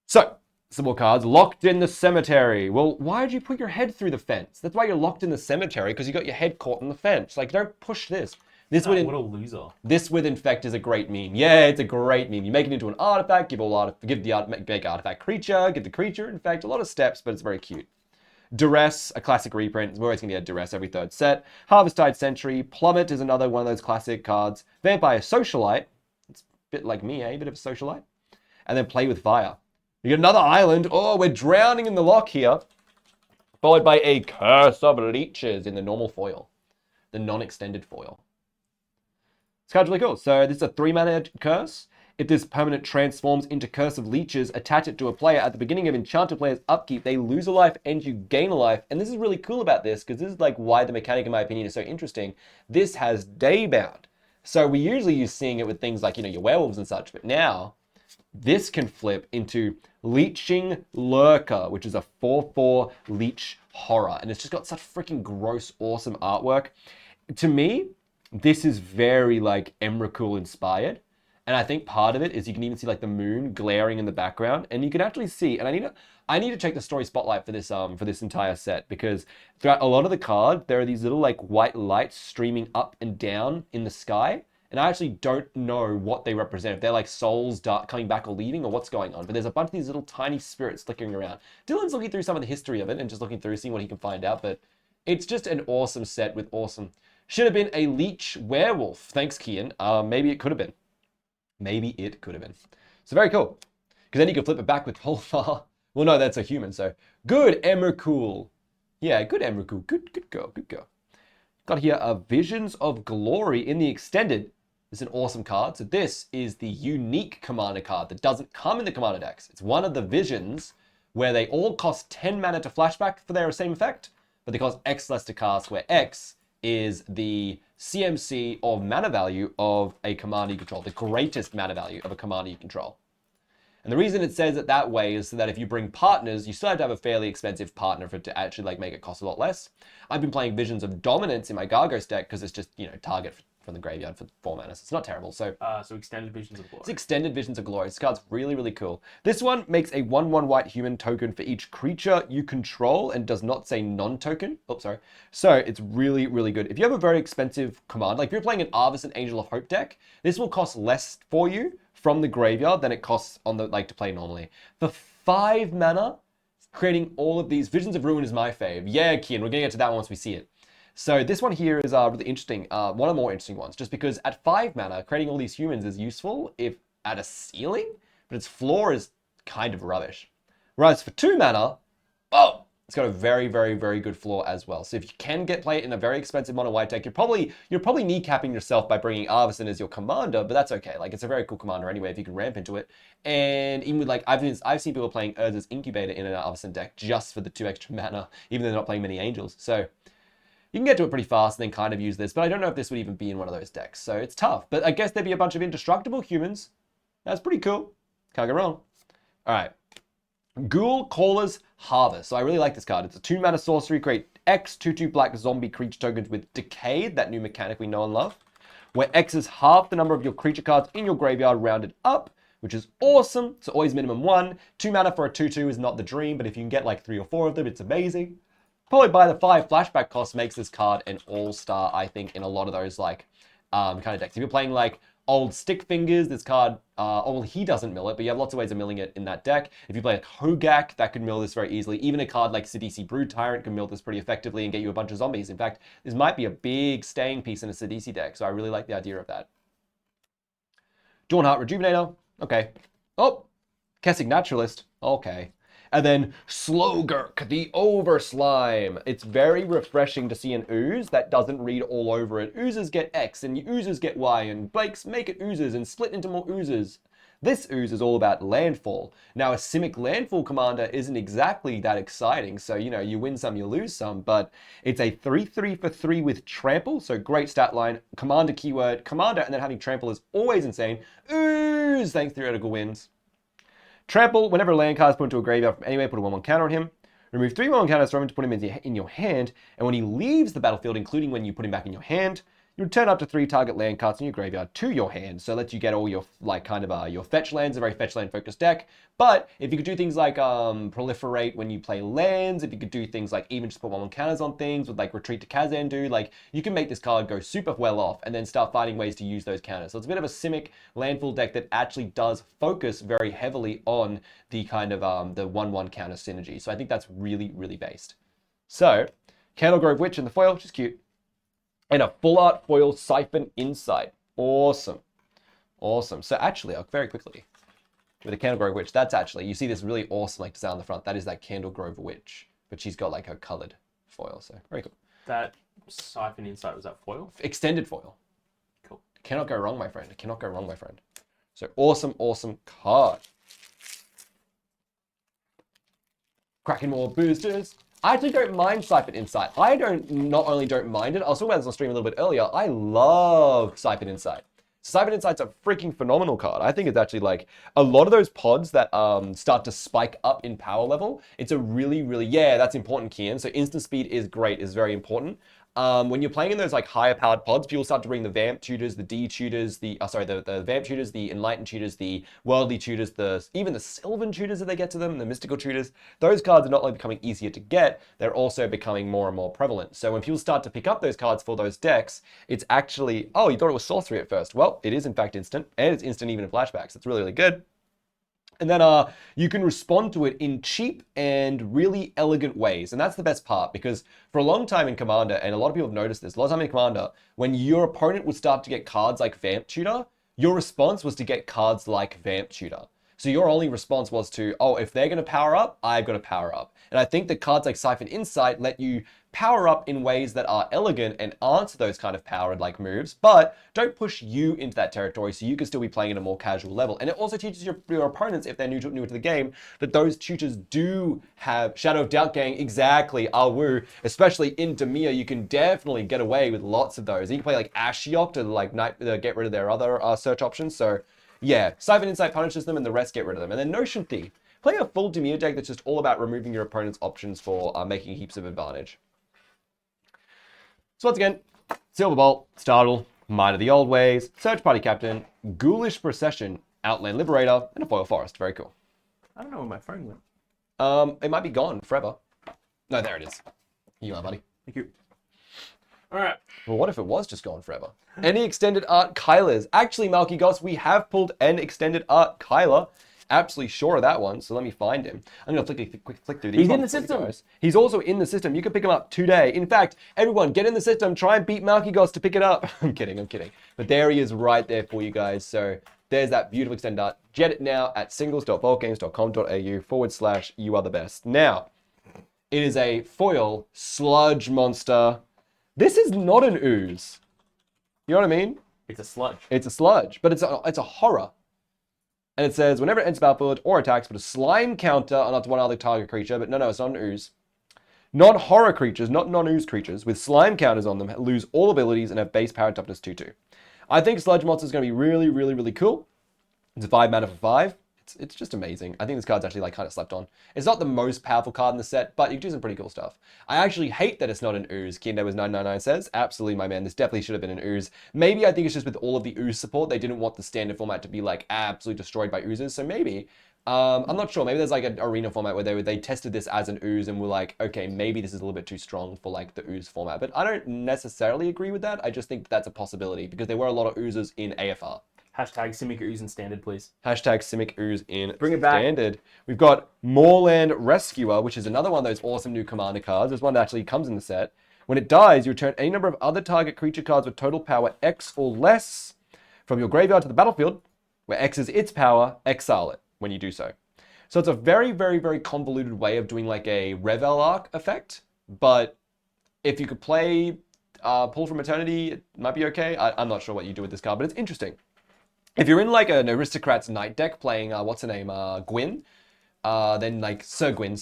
So, some more cards. Locked in the Cemetery. Well, why did you put your head through the fence? That's why you're locked in the cemetery, because you got your head caught in the fence. Like, don't push this. This would What a loser. This with Infect is a great meme. Yeah, it's a great meme. You make it into an artifact, make artifact creature, give the creature Infect. A lot of steps, but it's very cute. Duress, a classic reprint. We're always going to get Duress every third set. Harvest-Tide Sentry. Plummet is another one of those classic cards. Vampire Socialite. It's a bit like me, eh? Bit of a socialite. And then Play with Fire. You get another island. Oh, we're drowning in the lock here. Followed by a Curse of Leeches in the normal foil. The non-extended foil. This card's really cool. So this is a 3-mana curse. If this permanent transforms into Curse of Leeches, attach it to a player. At the beginning of enchanted player's upkeep, they lose a life and you gain a life. And this is really cool about this, because this is like why the mechanic, in my opinion, is so interesting. This has Daybound. So we usually use seeing it with things like, your werewolves and such. But now, this can flip into Leaching Lurker, which is a 4/4 Leech Horror. And it's just got such freaking gross, awesome artwork. To me, this is very like Emrakul inspired. And I think part of it is you can even see like the moon glaring in the background, and you can actually see, and I need to check the story spotlight for this entire set, because throughout a lot of the card, there are these little like white lights streaming up and down in the sky. And I actually don't know what they represent. If they're like souls coming back or leaving, or what's going on. But there's a bunch of these little tiny spirits flickering around. Dylan's looking through some of the history of it and just looking through, seeing what he can find out. But it's just an awesome set with awesome. Should have been a Leech Werewolf. Thanks, Kian. Maybe it could have been. Maybe it could have been. So very cool. Because then you can flip it back with Holfar. Well, no, that's a human, so. Good Emrakul. Yeah, good Emrakul. Good go, good go. Got here a Visions of Glory in the extended. This is an awesome card. So this is the unique commander card that doesn't come in the commander decks. It's one of the visions where they all cost 10 mana to flashback for their same effect, but they cost X less to cast, where X is the CMC or mana value of a commander you control, the greatest mana value of a commander you control. And the reason it says it that way is so that if you bring partners, you still have to have a fairly expensive partner for it to actually like make it cost a lot less. I've been playing Visions of Dominance in my Gargos deck because it's just, target from the graveyard for 4 mana. So it's not terrible. So Extended Visions of Glory. It's Extended Visions of Glory. This card's really, really cool. This one makes a 1/1 white human token for each creature you control and does not say non-token. Oh, sorry. So it's really, really good. If you have a very expensive command, like if you're playing an Arvis and Angel of Hope deck, this will cost less for you from the graveyard than it costs on the to play normally. For 5 mana, creating all of these. Visions of Ruin is my fave. Yeah, Kian, we're going to get to that one once we see it. So this one here is really interesting, one of the more interesting ones, just because at 5 mana, creating all these humans is useful if at a ceiling, but its floor is kind of rubbish. Whereas for 2 mana, it's got a very, very, very good floor as well. So if you can play it in a very expensive mono white deck, you're probably kneecapping yourself by bringing Arvis in as your commander, but that's okay. Like, it's a very cool commander anyway if you can ramp into it. And even with like, I've seen people playing Urza's Incubator in an Arvis deck just for the 2 extra mana, even though they're not playing many Angels. So you can get to it pretty fast and then kind of use this, but I don't know if this would even be in one of those decks. So it's tough, but I guess there'd be a bunch of indestructible humans. That's pretty cool. Can't go wrong. All right. Ghoul Caller's Harvest. So I really like this card. It's a 2 mana sorcery. Create X 2/2 black zombie creature tokens with Decayed, that new mechanic we know and love, where X is half the number of your creature cards in your graveyard rounded up, which is awesome. So always minimum 1. 2 mana for a 2/2 is not the dream, but if you can get like 3 or 4 of them, it's amazing. Probably by the 5 flashback cost makes this card an all-star, I think, in a lot of those like kind of decks. If you're playing like old Stick Fingers, this card, he doesn't mill it, but you have lots of ways of milling it in that deck. If you play like Hogak, that could mill this very easily. Even a card like Sidisi Brood Tyrant can mill this pretty effectively and get you a bunch of zombies. In fact, this might be a big staying piece in a Sidisi deck, so I really like the idea of that. Dawnheart Rejuvenator, okay. Oh, Kessig Naturalist, okay. And then Slogurk, the Overslime. It's very refreshing to see an ooze that doesn't read all over it. Oozes get X and oozes get Y, and Blakes make it oozes and split into more oozes. This ooze is all about landfall. Now, a Simic landfall commander isn't exactly that exciting, so, you win some, you lose some, but it's a 3/3 for 3 with trample, so great stat line. Commander keyword, commander, and then having trample is always insane. Ooze, thanks Theoretical Winds. Trample, whenever a land card is put into a graveyard from anywhere, put a 1/1 counter on him. Remove 3 1/1 counters, throw him to put him in your hand, and when he leaves the battlefield, including when you put him back in your hand, you return up to 3 target land cards in your graveyard to your hand. So it lets you get all your, like, kind of your fetch lands, a very fetch land focused deck. But if you could do things like proliferate when you play lands, if you could do things like even just put 1/1 counters on things with like retreat to Kazandu, like you can make this card go super well off and then start finding ways to use those counters. So it's a bit of a Simic landfall deck that actually does focus very heavily on the kind of the 1/1 counter synergy. So I think that's really, really based. So Candlegrove Witch in the foil, which is cute. And a full art foil Siphon Insight. Awesome. Awesome. So actually, very quickly, with a Candlegrove Witch, that's actually, you see this really awesome like design on the front. That is that Candlegrove Witch. But she's got like her colored foil. So very cool. That Siphon Insight, was that foil? Extended foil. Cool. Cannot go wrong, my friend. Cannot go wrong, my friend. So awesome, awesome card. Cracking more boosters. I actually don't mind Siphon Insight. I not only don't mind it, I was talking about this on stream a little bit earlier. I love Siphon Insight. Siphon Insight's a freaking phenomenal card. I think it's actually like a lot of those pods that start to spike up in power level. It's a really, really, yeah, that's important, Kian. So instant speed is great, is very important. When you're playing in those like higher powered pods, people start to bring the Vamp tutors, the D tutors, the Vamp tutors, the Enlightened tutors, the Worldly tutors, even the Sylvan tutors if they get to them, the Mystical tutors. Those cards are not only becoming easier to get, they're also becoming more and more prevalent. So when people start to pick up those cards for those decks, it's actually, oh, you thought it was sorcery at first. Well, it is in fact instant, and it's instant even in flashbacks. It's really, really good. And then you can respond to it in cheap and really elegant ways. And that's the best part, because for a long time in Commander, and a lot of people have noticed this, a lot of time in Commander, when your opponent would start to get cards like Vamp Tutor, your response was to get cards like Vamp Tutor. So your only response was to, oh, if they're going to power up, I've got to power up. And I think that cards like Siphon Insight let you power up in ways that are elegant and answer those kind of powered like moves, but don't push you into that territory so you can still be playing at a more casual level. And it also teaches your opponents, if they're new to the game, that those tutors do have Shadow of Doubt Gang, exactly, Awu, especially in Demir, you can definitely get away with lots of those. And you can play like Ashiok to like get rid of their other search options. So yeah, Siphon Insight punishes them and the rest get rid of them. And then Notion Thief. Play a full Demir deck that's just all about removing your opponent's options for making heaps of advantage. So once again, Silver Bolt, Startle, Mind of the Old Ways, Search Party Captain, Ghoulish Procession, Outland Liberator, and a Foil Forest. Very cool. I don't know where my phone went. It might be gone forever. No, there it is. Here you are, buddy. Thank you. All right. Well, what if it was just gone forever? Any extended art Kylers? Actually, Malky Goss, we have pulled an extended art Kyler. Absolutely sure of that one, so let me find him. I'm going to flick through these. He's in the system. Guys. He's also in the system. You can pick him up today. In fact, everyone, get in the system. Try and beat Malky Goss to pick it up. I'm kidding. But there he is right there for you guys. So there's that beautiful extended art. Get it now at singles.vaultgames.com.au/you are the best. Now, it is a foil sludge monster. This is not an ooze. You know what I mean? It's a sludge. It's a sludge, but it's a horror. And it says, whenever it enters battlefield or attacks, put a slime counter on up to one other target creature. But no, it's not an ooze. Non-horror creatures, not non-ooze creatures, with slime counters on them lose all abilities and have base power and toughness 2/2. I think Sludge Monster is going to be really, really, really cool. It's a 5 mana for 5. It's just amazing. I think this card's actually like kind of slept on. It's not the most powerful card in the set, but you can do some pretty cool stuff. I actually hate that it's not an ooze. Kindo was 999 says, absolutely, my man. This definitely should have been an ooze. Maybe I think it's just with all of the ooze support, they didn't want the standard format to be like absolutely destroyed by oozes. So maybe, I'm not sure. Maybe there's like an arena format where they tested this as an ooze and were like, okay, maybe this is a little bit too strong for like the ooze format. But I don't necessarily agree with that. I just think that's a possibility because there were a lot of oozes in AFR. Hashtag Simic Ooze in Standard, please. Hashtag Simic Ooze in Bring it back. Standard. We've got Moorland Rescuer, which is another one of those awesome new commander cards. This one that actually comes in the set. When it dies, you return any number of other target creature cards with total power X or less from your graveyard to the battlefield, where X is its power, exile it when you do so. So it's a very, very, very convoluted way of doing like a Revel Arc effect, but if you could play Pull from Eternity, it might be okay. I'm not sure what you do with this card, but it's interesting. If you're in like an Aristocrats Knight deck playing, what's her name, Gwyn, then like Sir Gwyn,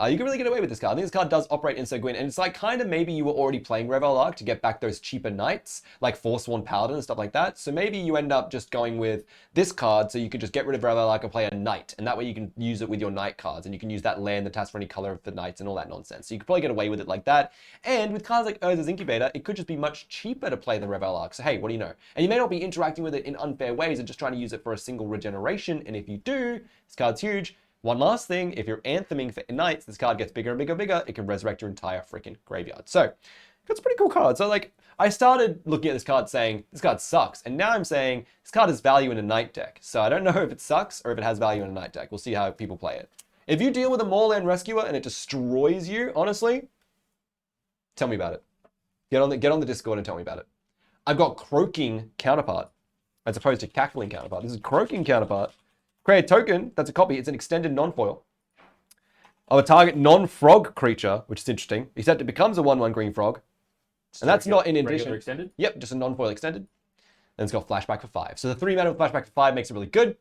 You can really get away with this card. I think this card does operate in So Gwyn, and it's like kind of maybe you were already playing Revel Arc to get back those cheaper knights, like Forsworn Paladin and stuff like that. So maybe you end up just going with this card so you could just get rid of Revel Arc and play a knight, and that way you can use it with your knight cards, and you can use that land that has for any color of the knights and all that nonsense. So you could probably get away with it like that. And with cards like Urza's Incubator, it could just be much cheaper to play than Revel Arc. So hey, what do you know? And you may not be interacting with it in unfair ways and just trying to use it for a single regeneration, and if you do, this card's huge. One last thing, if you're antheming for knights, this card gets bigger and bigger and bigger. It can resurrect your entire freaking graveyard. So, it's a pretty cool card. So, like, I started looking at this card saying, this card sucks. And now I'm saying, this card has value in a knight deck. So, I don't know if it sucks or if it has value in a knight deck. We'll see how people play it. If you deal with a Moorland Rescuer and it destroys you, honestly, tell me about it. Get on the Discord and tell me about it. I've got Croaking Counterpart as opposed to Cackling Counterpart. This is Croaking Counterpart. Create a token, that's a copy, it's an extended non-foil of a target non-frog creature, which is interesting, except it becomes a 1/1 green frog. And that's not in addition. Extended? Yep, just a non-foil extended. And it's got flashback for 5. So the 3 mana with flashback for 5 makes it really good.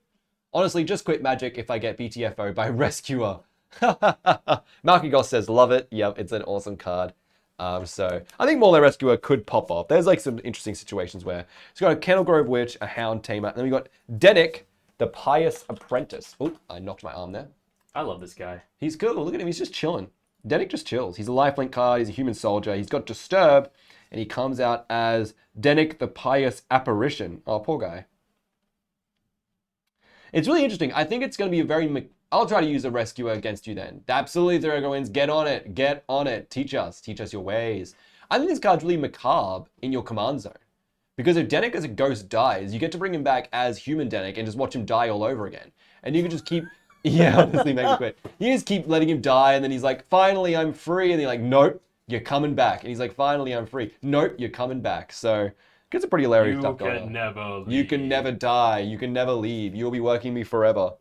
Honestly, just quit Magic if I get BTFO by Rescuer. Malky Goss says, love it. Yep, it's an awesome card. So I think Moorland Rescuer could pop off. There's like some interesting situations where it's got a Kennelgrove Witch, a Hound Tamer, and then we got Denick, the Pious Apprentice. Oh, I knocked my arm there. I love this guy. He's cool. Look at him. He's just chilling. Denick just chills. He's a lifelink card. He's a human soldier. He's got Disturb, and he comes out as Denick, the Pious Apparition. Oh, poor guy. It's really interesting. I think it's going to be a very... I'll try to use a Rescuer against you then. Absolutely, Therago wins. Get on it. Get on it. Teach us. Teach us your ways. I think this card's really macabre in your command zone. Because if Denick as a ghost dies, you get to bring him back as human Denick and just watch him die all over again. And you can just keep... Yeah, honestly, make me quit. You just keep letting him die, and then he's like, finally, I'm free. And you're like, nope, you're coming back. And he's like, finally, I'm free. Nope, you're coming back. So, it's a pretty hilarious stuff going on. You can never leave. You can never die. You can never leave. You'll be working me forever.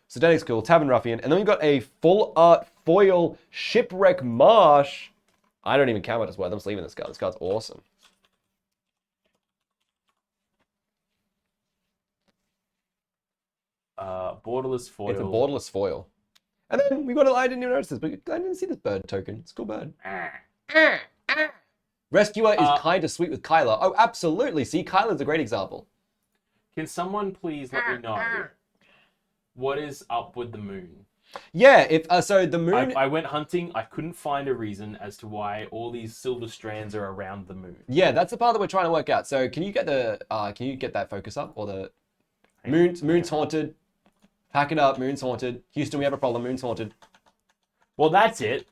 So, Denick's cool. Tavern Ruffian. And then we've got a full art foil Shipwreck Marsh. I don't even care what it's worth. I'm just leaving this card. This card's awesome. Borderless foil. It's a borderless foil. And then we got I didn't even notice this, but I didn't see this bird token. It's a cool bird. Rescuer is kind of sweet with Kyler. Oh, absolutely. See, Kyler's a great example. Can someone please let me know what is up with the moon? Yeah, if so the moon... I went hunting. I couldn't find a reason as to why all these silver strands are around the moon. Yeah, that's the part that we're trying to work out. So can you get that focus up? Or the... Moon's haunted. Pack it up, Moon's haunted. Houston, we have a problem, Moon's haunted. Well, that's it.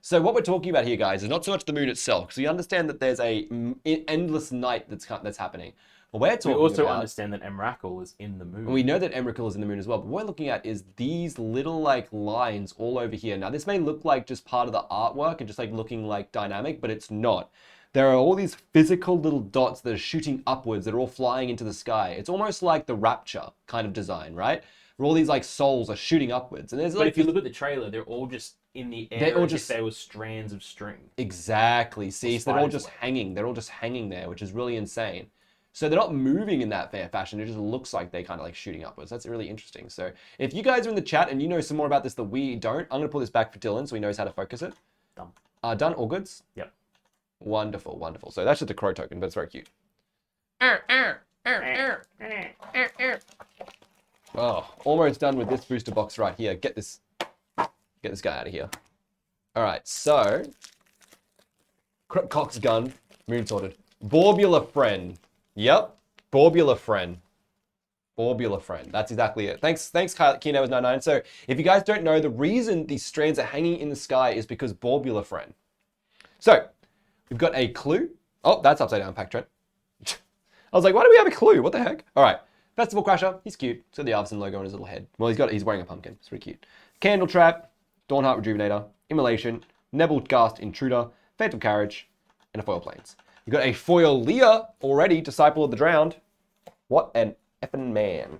So what we're talking about here, guys, is not so much the moon itself, because we understand that there's a endless night that's happening. But we also understand that Emrakul is in the moon. And we know that Emrakul is in the moon as well. But what we're looking at is these little like lines all over here. Now, this may look like just part of the artwork and just like looking like dynamic, but it's not. There are all these physical little dots that are shooting upwards, that are all flying into the sky. It's almost like the Rapture kind of design, right? Where all these like souls are shooting upwards. And there's but like, if you look at the trailer, they're all just in the air. They're all just, if they were strands of string. Exactly. See, so they're all just hanging. They're all just hanging there, which is really insane. So they're not moving in that fashion. It just looks like they kind of like shooting upwards. That's really interesting. So if you guys are in the chat and you know some more about this that we don't, I'm going to pull this back for Dylan so he knows how to focus it. Done. Done? All goods? Yep. Wonderful, wonderful. So that's just a crow token, but it's very cute. Oh, almost done with this booster box right here. Get this guy out of here. All right, so Cox gun, moon sorted. Borbula friend. Yep, Borbula friend. Borbula friend. That's exactly it. Thanks, Kino99. So if you guys don't know, the reason these strands are hanging in the sky is because Borbula friend. So we've got a clue. Oh, that's upside down, Pack Trent. I was like, why do we have a clue? What the heck? All right. Festival Crasher. He's cute. So the Arvidsson logo on his little head. Well, he's wearing a pumpkin. It's pretty cute. Candle Trap, Dawnheart Rejuvenator, Immolation, Nebelgast Intruder, Fatal Carriage, and a Foil Plains. We've got a Foil Leah already, Disciple of the Drowned. What an effing man.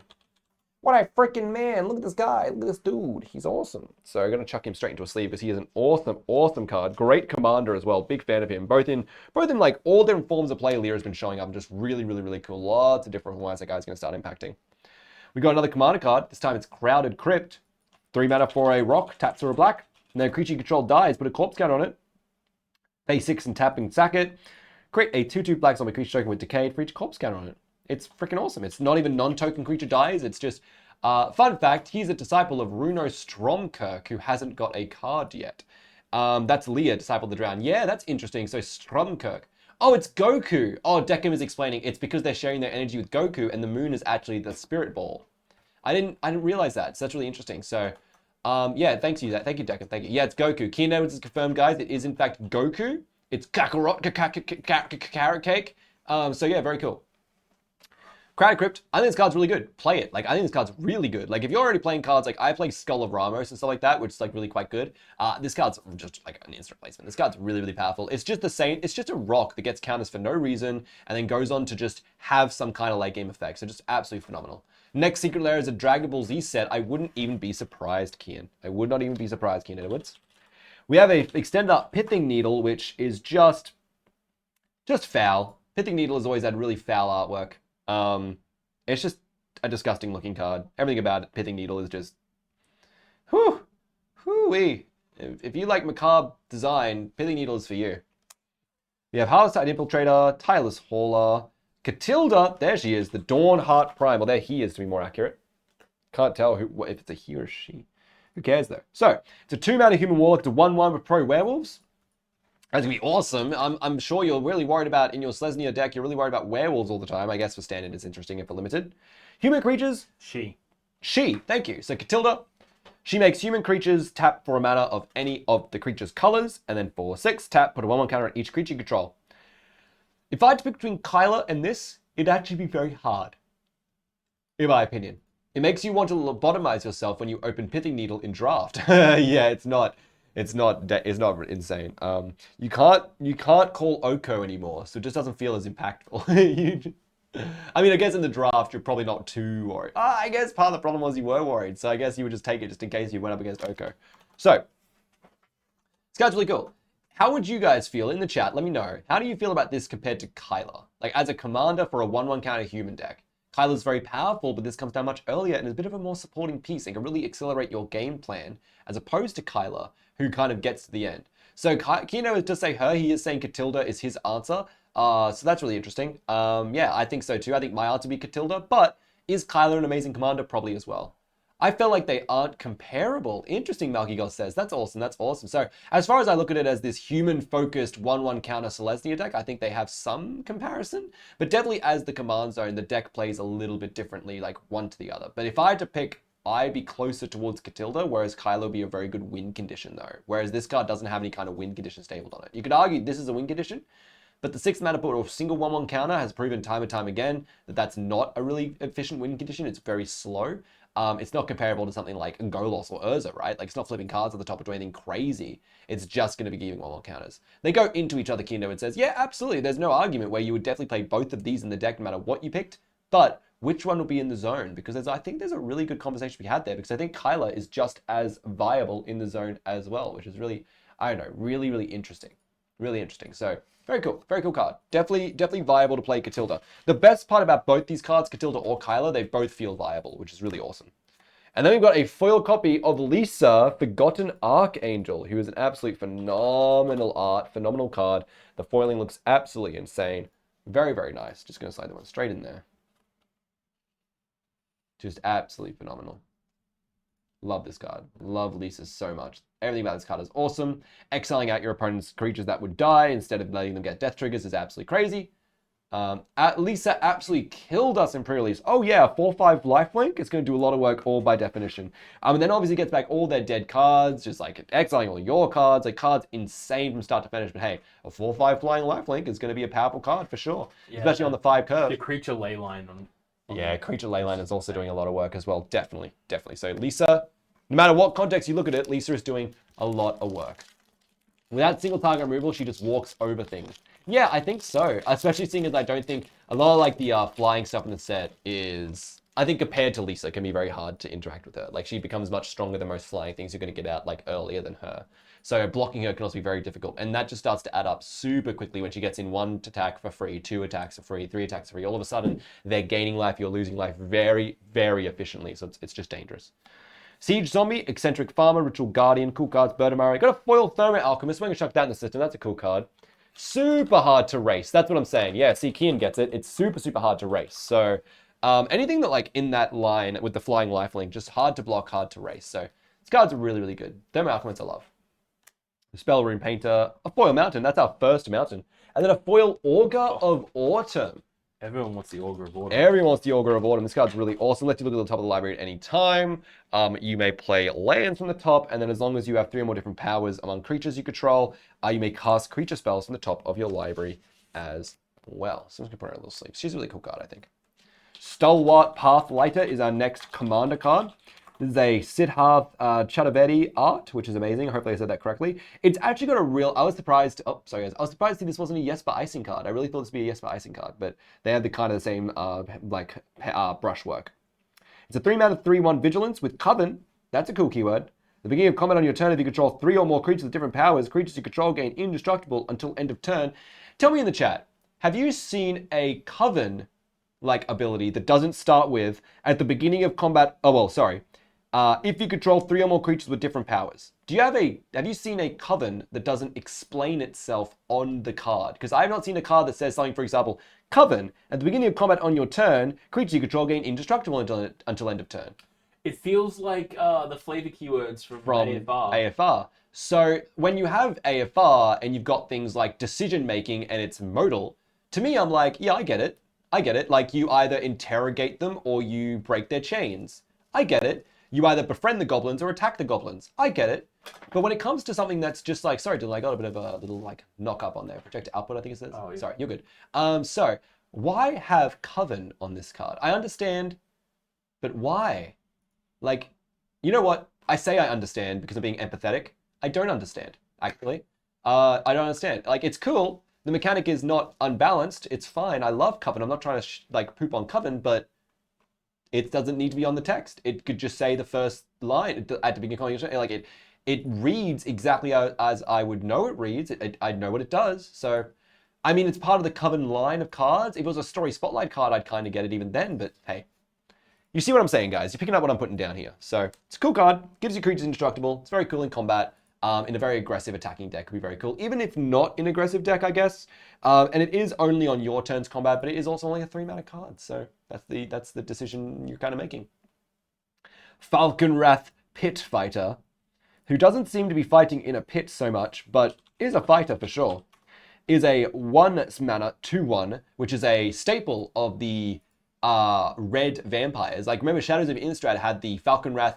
What a freaking man. Look at this guy. Look at this dude. He's awesome. So I'm going to chuck him straight into a sleeve because he is an awesome, awesome card. Great commander as well. Big fan of him. Both in like all different forms of play, Leah has been showing up. Just really, really, really cool. Lots of different ways that guy's going to start impacting. We got another commander card. This time it's Crowded Crypt. 3 mana for a rock. Taps for a black. And then creature you control dies, put a corpse count on it. Pay 6 and tap and sack it. Create a 2/2 black zombie creature token with decayed for each corpse count on it. It's freaking awesome. It's not even non-token creature dies. It's just, fun fact, he's a disciple of Runo Stromkirk, who hasn't got a card yet. That's Leah, Disciple of the Drowned. Yeah, that's interesting. So Stromkirk. Oh, it's Goku. Oh, Deckham is explaining. It's because they're sharing their energy with Goku, and the moon is actually the spirit ball. I didn't realize that. So that's really interesting. So, yeah, thank you, Deckham. Thank you. Yeah, it's Goku. Key Edwards is confirmed, guys. It is in fact Goku. It's Kakarot carrot cake. So yeah, very cool. Crowd Crypt, I think this card's really good. Play it. Like, I think this card's really good. Like, if you're already playing cards, like, I play Skull of Ramos and stuff like that, which is, like, really quite good. This card's just, like, an instant replacement. This card's really, really powerful. It's just the same. It's just a rock that gets counters for no reason and then goes on to just have some kind of late game effect. So just absolutely phenomenal. Next Secret Lair is a Dragon Ball Z set. I wouldn't even be surprised, Kian. I would not even be surprised, Kian Edwards. We have a extended up Pithing Needle, which is just foul. Pithing Needle has always had really foul artwork. It's just a disgusting looking card. Everything about it, Pithing Needle is just, whoo-wee. If you like macabre design, Pithing Needle is for you. We have Harvest-Tide Infiltrator, Tireless Hauler, Catilda, there she is, the Dawn Heart Prime. Well, there he is, to be more accurate. Can't tell if it's a he or a she. Who cares, though? So, it's a 2-mana human warlock. It's a 1/1 with pro werewolves. That's going to be awesome. I'm sure you're really worried about, in your Selesnya deck, you're really worried about werewolves all the time. I guess for standard it's interesting and for limited. Human creatures. She, thank you. So Catilda, she makes human creatures tap for a mana of any of the creature's colors, and then for 6, tap, put a 1/1 counter on each creature you control. If I had to pick between Kyla and this, it'd actually be very hard, in my opinion. It makes you want to lobotomize yourself when you open Pithing Needle in draft. Yeah, it's not insane. You can't call Oko anymore, so it just doesn't feel as impactful. I mean, I guess in the draft you're probably not too worried. I guess part of the problem was you were worried, so I guess you would just take it just in case you went up against Oko. So, this card's really cool. How would you guys feel in the chat? Let me know. How do you feel about this compared to Kyla? Like, as a commander for a 1/1 counter human deck. Kyla's very powerful, but this comes down much earlier and is a bit of a more supporting piece and can really accelerate your game plan, as opposed to Kyla, who kind of gets to the end. So Kino does say her, he is saying Catilda is his answer. So that's really interesting. Yeah, I think so too. I think my answer would be Catilda, but is Kyla an amazing commander? Probably as well. I feel like they aren't comparable. Interesting, Malkigos says. That's awesome. That's awesome. So as far as I look at it as this human-focused 1/1 counter Selesnya deck, I think they have some comparison. But definitely as the command zone, the deck plays a little bit differently, like one to the other. But if I had to pick, I'd be closer towards Catilda, whereas Kylo would be a very good win condition though. Whereas this card doesn't have any kind of win condition stapled on it. You could argue this is a win condition, but the 6 mana put or single 1/1 counter has proven time and time again that that's not a really efficient win condition. It's very slow. It's not comparable to something like Golos or Urza, right? Like, it's not flipping cards at the top or doing anything crazy. It's just going to be giving 1/1 counters. They go into each other, Kendo, and says, yeah, absolutely. There's no argument where you would definitely play both of these in the deck no matter what you picked. But which one will be in the zone? Because I think there's a really good conversation to be had there, because I think Kyla is just as viable in the zone as well, which is really, I don't know, really, really interesting. Really interesting. So, very cool card. Definitely viable to play Catilda. The best part about both these cards, Catilda or Kyla, they both feel viable, which is really awesome. And then we've got a foil copy of Lisa, Forgotten Archangel, who is an absolute phenomenal phenomenal card. The foiling looks absolutely insane. Very, very nice. Just going to slide that one straight in there. Just absolutely phenomenal. Love this card. Love Lisa so much. Everything about this card is awesome. Exiling out your opponent's creatures that would die instead of letting them get death triggers is absolutely crazy. Lisa absolutely killed us in pre-release. Oh yeah, 4/5 lifelink. It's going to do a lot of work all by definition. And then obviously gets back all their dead cards, just like exiling all your cards. Like, cards insane from start to finish. But hey, a 4/5 flying lifelink is going to be a powerful card for sure. Yeah, especially on the 5 curve. The creature leyline on yeah, creature leyline is also doing a lot of work as well. Definitely. So Lisa, no matter what context you look at it, Lisa is doing a lot of work. Without single target removal, she just walks over things. Yeah, I think so. Especially seeing as I don't think a lot of like the flying stuff in the set is, I think compared to Lisa, can be very hard to interact with her. Like, she becomes much stronger than most flying things you're going to get out like earlier than her. So blocking her can also be very difficult. And that just starts to add up super quickly when she gets in 1 attack for free, 2 attacks for free, 3 attacks for free. All of a sudden, they're gaining life, you're losing life very, very efficiently. So it's just dangerous. Siege Zombie, Eccentric Farmer, Ritual Guardian, cool cards, Birdamari. Got a foil Thermo Alchemist. We're going to chuck that in the system. That's a cool card. Super hard to race. That's what I'm saying. Yeah, see, Kian gets it. It's super, super hard to race. So anything that like in that line with the flying lifelink, just hard to block, hard to race. So these cards are really, really good. Thermo Alchemist I love. Spell Rune Painter, a foil Mountain. That's our first Mountain. And then a foil Augur of Autumn. Everyone wants the Augur of Autumn. Everyone wants the Augur of Autumn. This card's really awesome. Lets you look at the top of the library at any time. You may play lands from the top, and then as long as you have 3 or more different powers among creatures you control, you may cast creature spells from the top of your library as well. So I'm just going to put her in a little sleeve. She's a really cool card, I think. Stalwart Pathlighter is our next commander card. This is a Siddharth Chaturvedi art, which is amazing. Hopefully I said that correctly. It's actually got a real... I was surprised... Oh, sorry guys. I was surprised to see this wasn't a Jesper Icing card. I really thought this would be a Jesper Icing card, but they have the kind of the same brushwork. It's a 3-mana 3/1 Vigilance with Coven. That's a cool keyword. At the beginning of combat on your turn, if you control 3 or more creatures with different powers, creatures you control gain indestructible until end of turn. Tell me in the chat, have you seen a Coven ability that doesn't start with at the beginning of combat? Oh, well, sorry. If you control 3 or more creatures with different powers. Have you seen a Coven that doesn't explain itself on the card? Because I have not seen a card that says something, for example, Coven, at the beginning of combat on your turn, creatures you control gain indestructible until end of turn. It feels like the flavor keywords from AFR. So when you have AFR and you've got things like decision making and it's modal, to me I'm like, yeah, I get it. Like you either interrogate them or you break their chains. I get it. You either befriend the goblins or attack the goblins. I get it. But when it comes to something that's just like, sorry, Dylan, I got a bit of a little knock up on there. Projector output, I think it says. Oh, yeah. Sorry, you're good. So why have Coven on this card? I understand, but why? You know what? I say I understand because I'm being empathetic. I don't understand, actually. I don't understand. It's cool. The mechanic is not unbalanced. It's fine. I love Coven. I'm not trying to poop on Coven, but it doesn't need to be on the text. It could just say the first line at the beginning of your it reads exactly as I would know it reads. I know what it does. So, I mean, it's part of the Coven line of cards. If it was a Story Spotlight card, I'd kind of get it even then. But hey, you see what I'm saying, guys. You're picking up what I'm putting down here. So it's a cool card. Gives you creatures indestructible. It's very cool in combat. In a very aggressive attacking deck could be very cool. Even if not in aggressive deck, I guess. And it is only on your turn's combat, but it is also only a 3-mana card. So that's the decision you're kind of making. Falconwrath Pit Fighter, who doesn't seem to be fighting in a pit so much, but is a fighter for sure, is a 1-mana 2/1, which is a staple of the red vampires. Remember Shadows of Innistrad had the Falconwrath.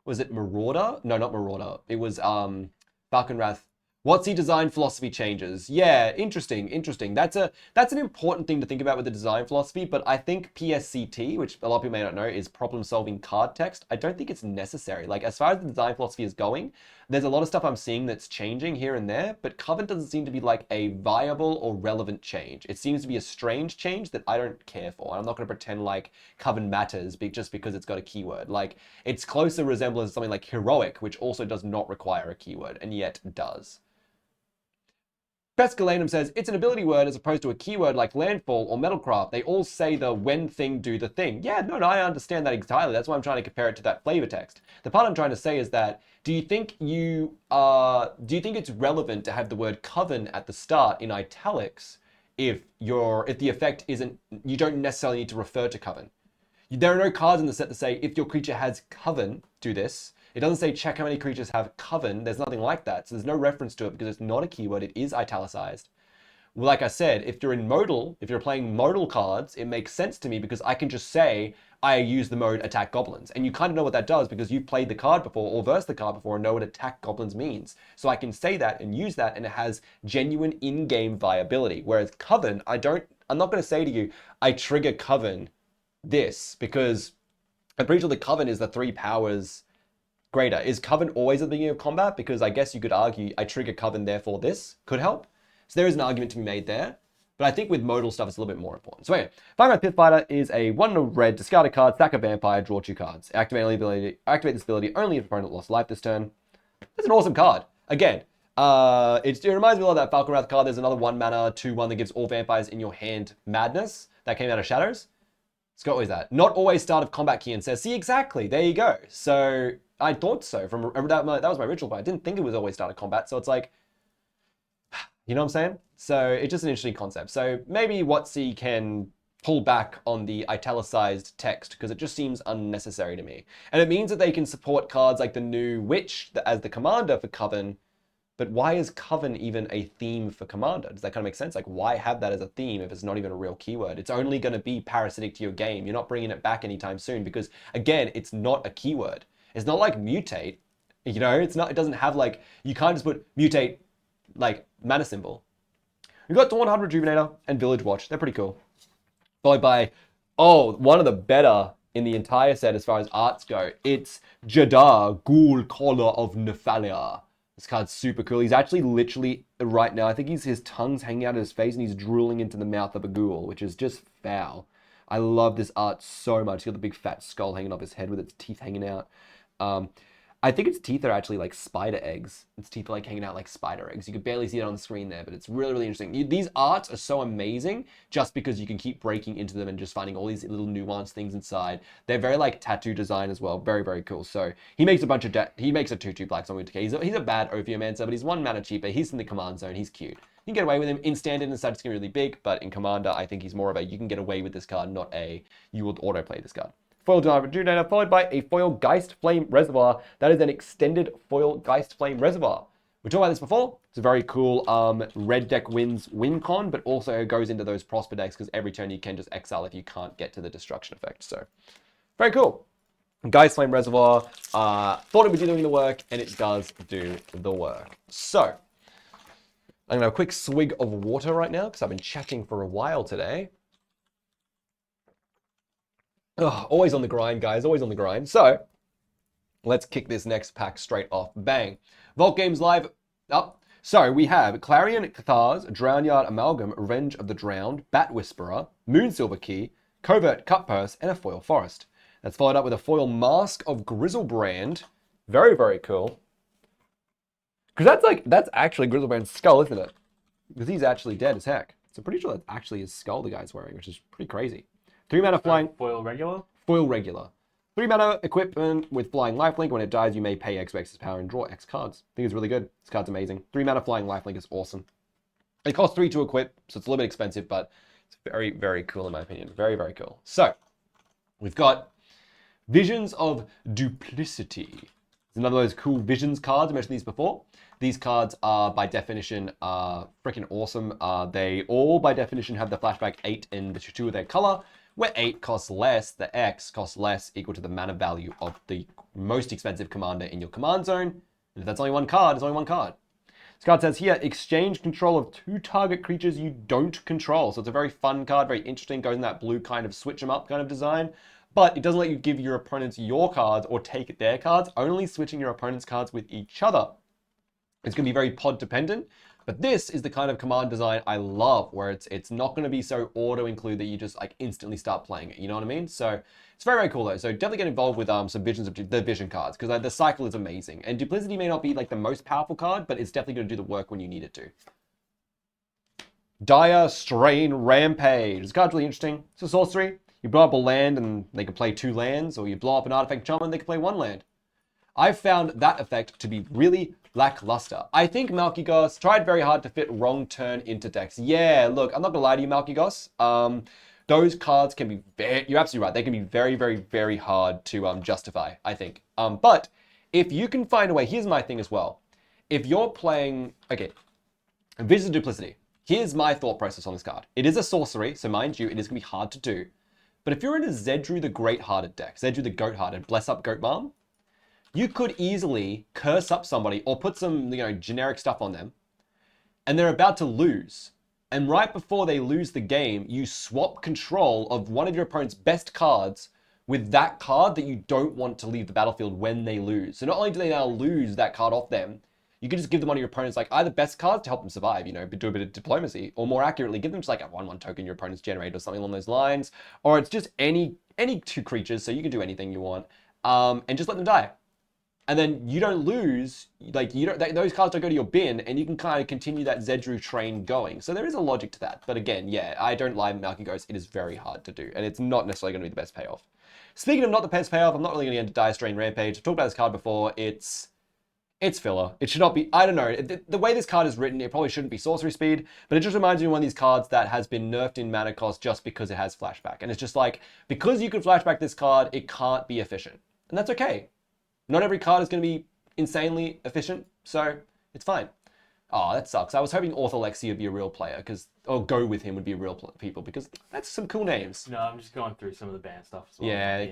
Was it Marauder? No, not Marauder. It was Falconwrath. What's the design philosophy changes? Yeah, interesting. That's an important thing to think about with the design philosophy, but I think PSCT, which a lot of people may not know, is problem-solving card text. I don't think it's necessary. As far as the design philosophy is going, there's a lot of stuff I'm seeing that's changing here and there, but Coven doesn't seem to be a viable or relevant change. It seems to be a strange change that I don't care for. I'm not going to pretend Coven matters just because it's got a keyword. It's closer resemblance to something like Heroic, which also does not require a keyword, and yet does. Pescalanum says, it's an ability word as opposed to a keyword like Landfall or Metalcraft. They all say the when thing, do the thing. Yeah, no, I understand that entirely. That's why I'm trying to compare it to that flavor text. The part I'm trying to say is that, do you think it's relevant to have the word Coven at the start in italics if the effect isn't, you don't necessarily need to refer to Coven? There are no cards in the set that say, if your creature has Coven, do this. It doesn't say check how many creatures have Coven. There's nothing like that. So there's no reference to it because it's not a keyword. It is italicized. Well, like I said, if you're playing modal cards, it makes sense to me because I can just say, I use the mode attack goblins. And you kind of know what that does because you've played the card before or versed the card before and know what attack goblins means. So I can say that and use that and it has genuine in-game viability. Whereas Coven, I'm not going to say to you, I trigger Coven this because I'm pretty sure the Coven is the 3 powers greater. Is Coven always at the beginning of combat? Because I guess you could argue I trigger Coven, therefore this could help. So there is an argument to be made there. But I think with modal stuff, it's a little bit more important. So anyway, Falconwrath Pit Fighter is a 1 red, discard a card, sack a vampire, draw 2 cards. Activate this ability only if opponent lost life this turn. That's an awesome card. Again, it reminds me a lot of that Falconwrath card. There's another 1-mana 2/1 that gives all vampires in your hand madness that came out of Shadows. Scott, what is that? Not always start of combat key and says, see, exactly, there you go. So I thought so. That was my original point. I didn't think it was always start of combat. So it's like, you know what I'm saying? So it's just an interesting concept. So maybe WotC can pull back on the italicized text because it just seems unnecessary to me. And it means that they can support cards like the new Witch as the commander for Coven. But why is Coven even a theme for Commander? Does that kind of make sense? Like, why have that as a theme if it's not even a real keyword? It's only going to be parasitic to your game. You're not bringing it back anytime soon because, again, it's not a keyword. It's not like mutate. You know, it's not. It doesn't have like, you can't just put mutate like mana symbol. We've got Dawnhard Rejuvenator and Village Watch. They're pretty cool. Followed by, one of the better in the entire set as far as arts go. It's Jada Ghoul, Collar of Nephalia. This card's super cool. He's actually literally, right now, I think his tongue's hanging out of his face and he's drooling into the mouth of a ghoul, which is just foul. I love this art so much. He's got the big fat skull hanging off his head with its teeth hanging out. I think its teeth are actually like spider eggs. Its teeth are like hanging out like spider eggs. You could barely see it on the screen there, but it's really, really interesting. These arts are so amazing just because you can keep breaking into them and just finding all these little nuanced things inside. They're very like tattoo design as well. Very, very cool. So he makes a bunch of he makes a 2/2 black Zombie Decay. He's a bad Ophiomancer, but he's 1 mana cheaper. He's in the command zone. He's cute. You can get away with him in standard and such. It's really big, but in Commander, I think he's more of a you can get away with this card, not a you will autoplay this card. Foil Rejuvenator, followed by a foil Geist Flame Reservoir. That is an extended foil Geist Flame Reservoir. We talked about this before. It's a very cool red deck wins win con, but also goes into those Prosper decks because every turn you can just exile if you can't get to the destruction effect. So, very cool. Geist Flame Reservoir. Thought it would be doing the work, and it does do the work. So, I'm going to have a quick swig of water right now because I've been chatting for a while today. Oh, always on the grind, guys. Always on the grind. So, let's kick this next pack straight off. Bang. Vault Games Live up. So, we have Clarion Cathar's Drownyard Amalgam, Revenge of the Drowned, Bat Whisperer, Moonsilver Key, Covert Cutpurse, and a foil Forest. That's followed up with a foil Mask of Grizzlebrand. Very, very cool. Because that's actually Grizzlebrand's skull, isn't it? Because he's actually dead as heck. So, pretty sure that's actually his skull the guy's wearing, which is pretty crazy. 3 mana flying. Foil regular? Foil regular. 3 mana equipment with flying lifelink. When it dies, you may pay X its power and draw X cards. I think it's really good. This card's amazing. 3 mana flying lifelink is awesome. It costs 3 to equip, so it's a little bit expensive, but it's very, very cool in my opinion. Very, very cool. So, we've got Visions of Duplicity. It's another of those cool Visions cards. I mentioned these before. These cards are, by definition, freaking awesome. They all, by definition, have the flashback 8 in the 2 of their color, where 8 costs less, the X costs less, equal to the mana value of the most expensive commander in your command zone. And if that's only one card, it's only one card. This card says here, exchange control of 2 target creatures you don't control. So it's a very fun card, very interesting, goes in that blue kind of switch them up kind of design. But it doesn't let you give your opponents your cards or take their cards, only switching your opponent's cards with each other. It's going to be very pod dependent, but this is the kind of command design I love, where it's not going to be so auto-include that you just like instantly start playing it, you know what I mean? So it's very, very cool though. So definitely get involved with some Visions of the Vision cards, because the cycle is amazing. And Duplicity may not be like the most powerful card, but it's definitely going to do the work when you need it to. Dire Strain Rampage. This card's really interesting. It's a sorcery. You blow up a land and they can play 2 lands, or you blow up an artifact charm and they can play 1 land. I've found that effect to be really lackluster. I think Malkigos tried very hard to fit Wrong Turn into decks. Yeah, look, I'm not gonna lie to you, Malkigos. Those cards can be you're absolutely right. They can be very, very, very hard to justify, I think. But if you can find a way, here's my thing as well. If you're playing, okay, Visions of Duplicity. Here's my thought process on this card. It is a sorcery, so mind you, it is gonna be hard to do. But if you're in a Zedru the Great-Hearted deck, Zedru the Goat-Hearted, Bless Up Goat Mom, you could easily curse up somebody or put some, generic stuff on them, and they're about to lose. And right before they lose the game, you swap control of one of your opponent's best cards with that card that you don't want to leave the battlefield when they lose. So not only do they now lose that card off them, you can just give them one of your opponent's like either best cards to help them survive, do a bit of diplomacy, or more accurately, give them just like a 1/1 token your opponent's generated or something along those lines, or it's just any 2 creatures, so you can do anything you want, and just let them die. and then you don't lose, like those cards don't go to your bin, and you can kind of continue that Zedru train going. So there is a logic to that. But again, yeah, I don't lie, Malky Ghost. It is very hard to do, and it's not necessarily going to be the best payoff. Speaking of not the best payoff, I'm not really going to get into Dire Strain Rampage. I've talked about this card before. It's filler. It should not be, I don't know, the way this card is written, it probably shouldn't be sorcery speed, but it just reminds me of one of these cards that has been nerfed in mana cost just because it has flashback. And it's just like, because you can flashback this card, it can't be efficient. And that's okay. Not every card is going to be insanely efficient, so it's fine. Oh, that sucks. I was hoping Ortholexia would be a real player, or Go With Him would be real people, because that's some cool names. No, I'm just going through some of the band stuff as well. Yeah,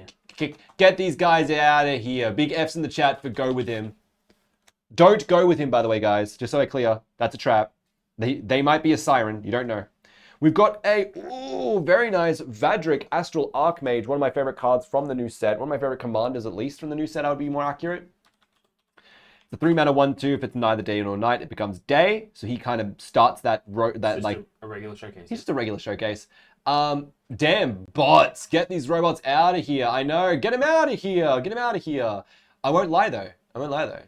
get these guys out of here. Big F's in the chat for Go With Him. Don't go with him, by the way, guys. Just so I'm clear, that's a trap. They might be a siren. You don't know. We've got a very nice Vadric Astral Archmage, one of my favorite cards from the new set. One of my favorite commanders, at least, from the new set, I would be more accurate. The 3-mana 1/2, if it's neither day nor night, it becomes day. So he kind of starts that like a regular showcase. He's just a regular showcase. Damn, bots. Get these robots out of here. I know. Get him out of here. Get him out of here. I won't lie, though.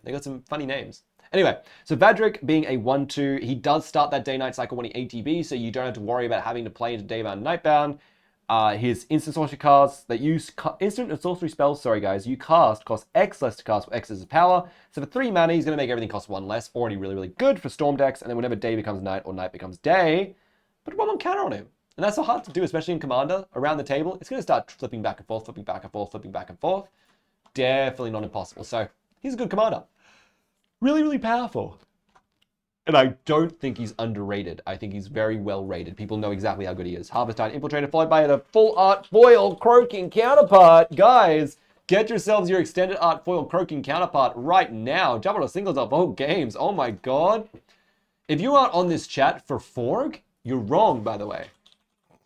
They got some funny names. Anyway, so Vadric being a 1/2, he does start that day-night cycle when he ATB, so you don't have to worry about having to play into Daybound and Nightbound. His instant sorcery cards that use instant and sorcery spells, you cast cost X less to cast for X as his power. So for 3 mana, he's going to make everything cost 1 less. Already really, really good for Storm decks. And then whenever day becomes night or night becomes day, put 1 counter on him. And that's so hard to do, especially in Commander. Around the table, it's going to start flipping back and forth, flipping back and forth, flipping back and forth. Definitely not impossible. So he's a good commander. Really, really powerful. And I don't think he's underrated. I think he's very well rated. People know exactly how good he is. Harvest Tide Infiltrator followed by the full art foil croaking counterpart. Guys, get yourselves your extended art foil croaking counterpart right now. Jump on a singles up all games. Oh my god. If you aren't on this chat for Forg, you're wrong, by the way.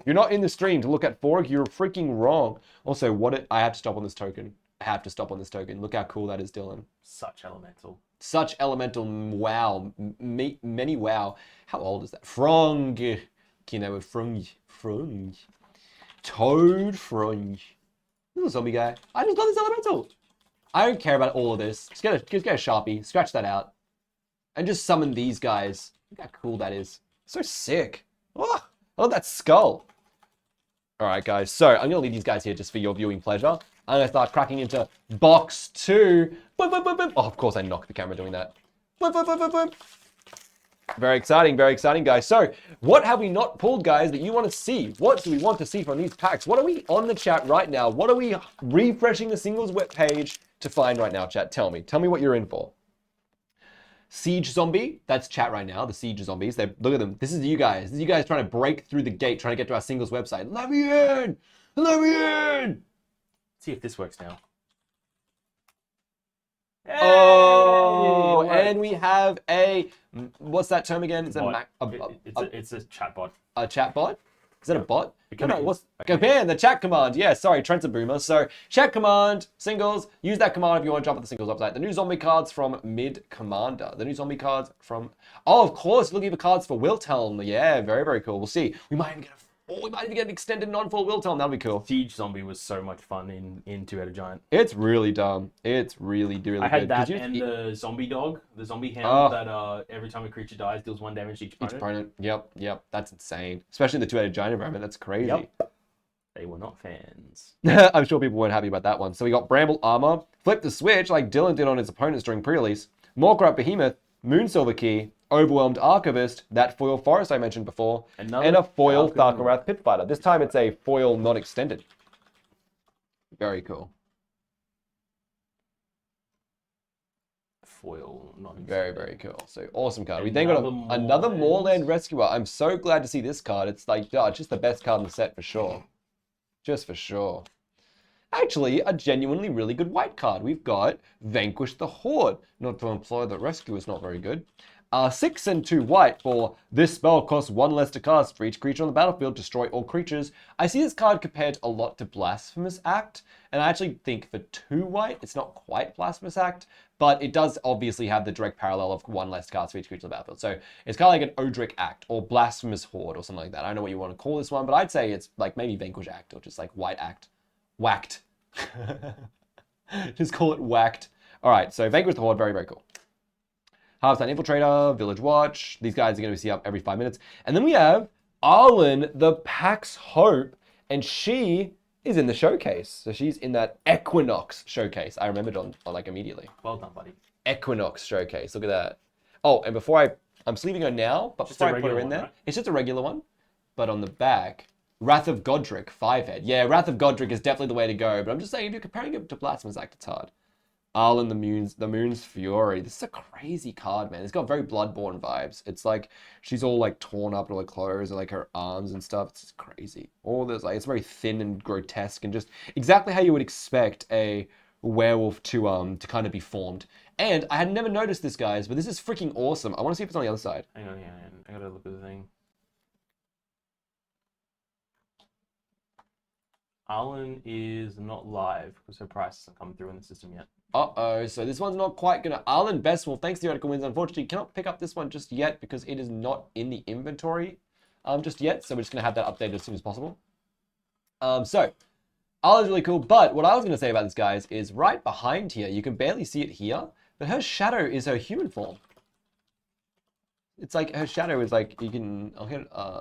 You're not in the stream to look at Forg. You're freaking wrong. Also, I have to stop on this token. Look how cool that is, Dylan. Such elemental. Wow. Many wow. How old is that? Frong. Frong. Toad Frong. Little zombie guy. I just love this elemental. I don't care about all of this. Just get a Sharpie. Scratch that out. And just summon these guys. Look how cool that is. So sick. Oh, I love that skull. Alright, guys. So, I'm going to leave these guys here just for your viewing pleasure. I'm going to start cracking into box 2. Boop, boop, boop, boop. Oh, of course I knocked the camera doing that. Boop, boop, boop, boop, boop. Very exciting, guys. So, what have we not pulled, guys, that you want to see? What do we want to see from these packs? What are we on the chat right now? What are we refreshing the singles web page to find right now, chat? Tell me what you're in for. Siege Zombie, that's chat right now, the Siege Zombies. Look at them. This is you guys. This is you guys trying to break through the gate, trying to get to our singles website. Let me in! Let me in! See if this works now. Hey, oh, and we have what's that term again? Is that it's a chatbot. A chatbot? Is that a bot? What's command? The chat command. Yeah, sorry, Trent's a boomer. So chat command, singles. Use that command if you want to jump at the singles website. The new zombie cards from Mid Commander. The new zombie cards from. Oh, of course, looking for cards for Wilhelm. Yeah, very, very cool. We'll see. We might even get an extended non-full Wilhelm. That'll be cool. Siege Zombie was so much fun in Two-Headed Giant. It's really dumb. It's really good. I had that and the zombie dog, the zombie hound that every time a creature dies deals 1 damage to each opponent. Yep. That's insane. Especially in the Two-Headed Giant environment. That's crazy. Yep. They were not fans. I'm sure people weren't happy about that one. So we got Bramble Armor, Flip the Switch like Dylan did on his opponents during pre-release, Morkrut Behemoth, Moonsilver Key, Overwhelmed Archivist, that foil Forest I mentioned before, and a foil Tharkarath Pitfighter. This time it's a foil not extended. Very cool. Foil not extended. Very, very cool. So awesome card. We then got another Moorland Rescuer. I'm so glad to see this card. It's like, it's just the best card in the set for sure. Just for sure. Actually, a genuinely really good white card. We've got Vanquish the Horde. Not to imply that Rescue is not very good. 6 and 2 white for this spell costs 1 less to cast for each creature on the battlefield. Destroy all creatures. I see this card compared a lot to Blasphemous Act, and I actually think for 2 white, it's not quite Blasphemous Act, but it does obviously have the direct parallel of 1 less to cast for each creature on the battlefield. So it's kind of like an Odric Act or Blasphemous Horde or something like that. I don't know what you want to call this one, but I'd say it's like maybe Vanquish Act or just like White Act. Whacked. Just call it Whacked. All right, so Vanquish the Horde, very, very cool. Half-Time Infiltrator, Village Watch. These guys are going to be see up every 5 minutes. And then we have Arlen, the Pax Hope, and she is in the showcase. So she's in that Equinox showcase. I remembered on like immediately. Well done, buddy. Equinox showcase. Look at that. Oh, and before I'm sleeving her now, but before I put her in there, right? It's just a regular one. But on the back, Wrath of Godric, 5-head. Yeah, Wrath of Godric is definitely the way to go. But I'm just saying, if you're comparing it to Blasphemous Act, it's hard. Arlen, the Moon's Fury. This is a crazy card, man. It's got very Bloodborne vibes. It's like she's all like torn up in all her clothes and like her arms and stuff. It's just crazy. All this, like, it's very thin and grotesque and just exactly how you would expect a werewolf to kind of be formed. And I had never noticed this, guys, but this is freaking awesome. I want to see if it's on the other side. Hang on. I gotta look at the thing. Arlen is not live because her price hasn't come through in the system yet. Uh-oh, so this one's not quite gonna... Arlen Bestwolf, thanks to Theoretical Wins, unfortunately, cannot pick up this one just yet because it is not in the inventory just yet, so we're just gonna have that updated as soon as possible. So, Arlen's really cool, but what I was gonna say about this, guys, is right behind here, you can barely see it here, but her shadow is her human form. It's like, her shadow is like, you can...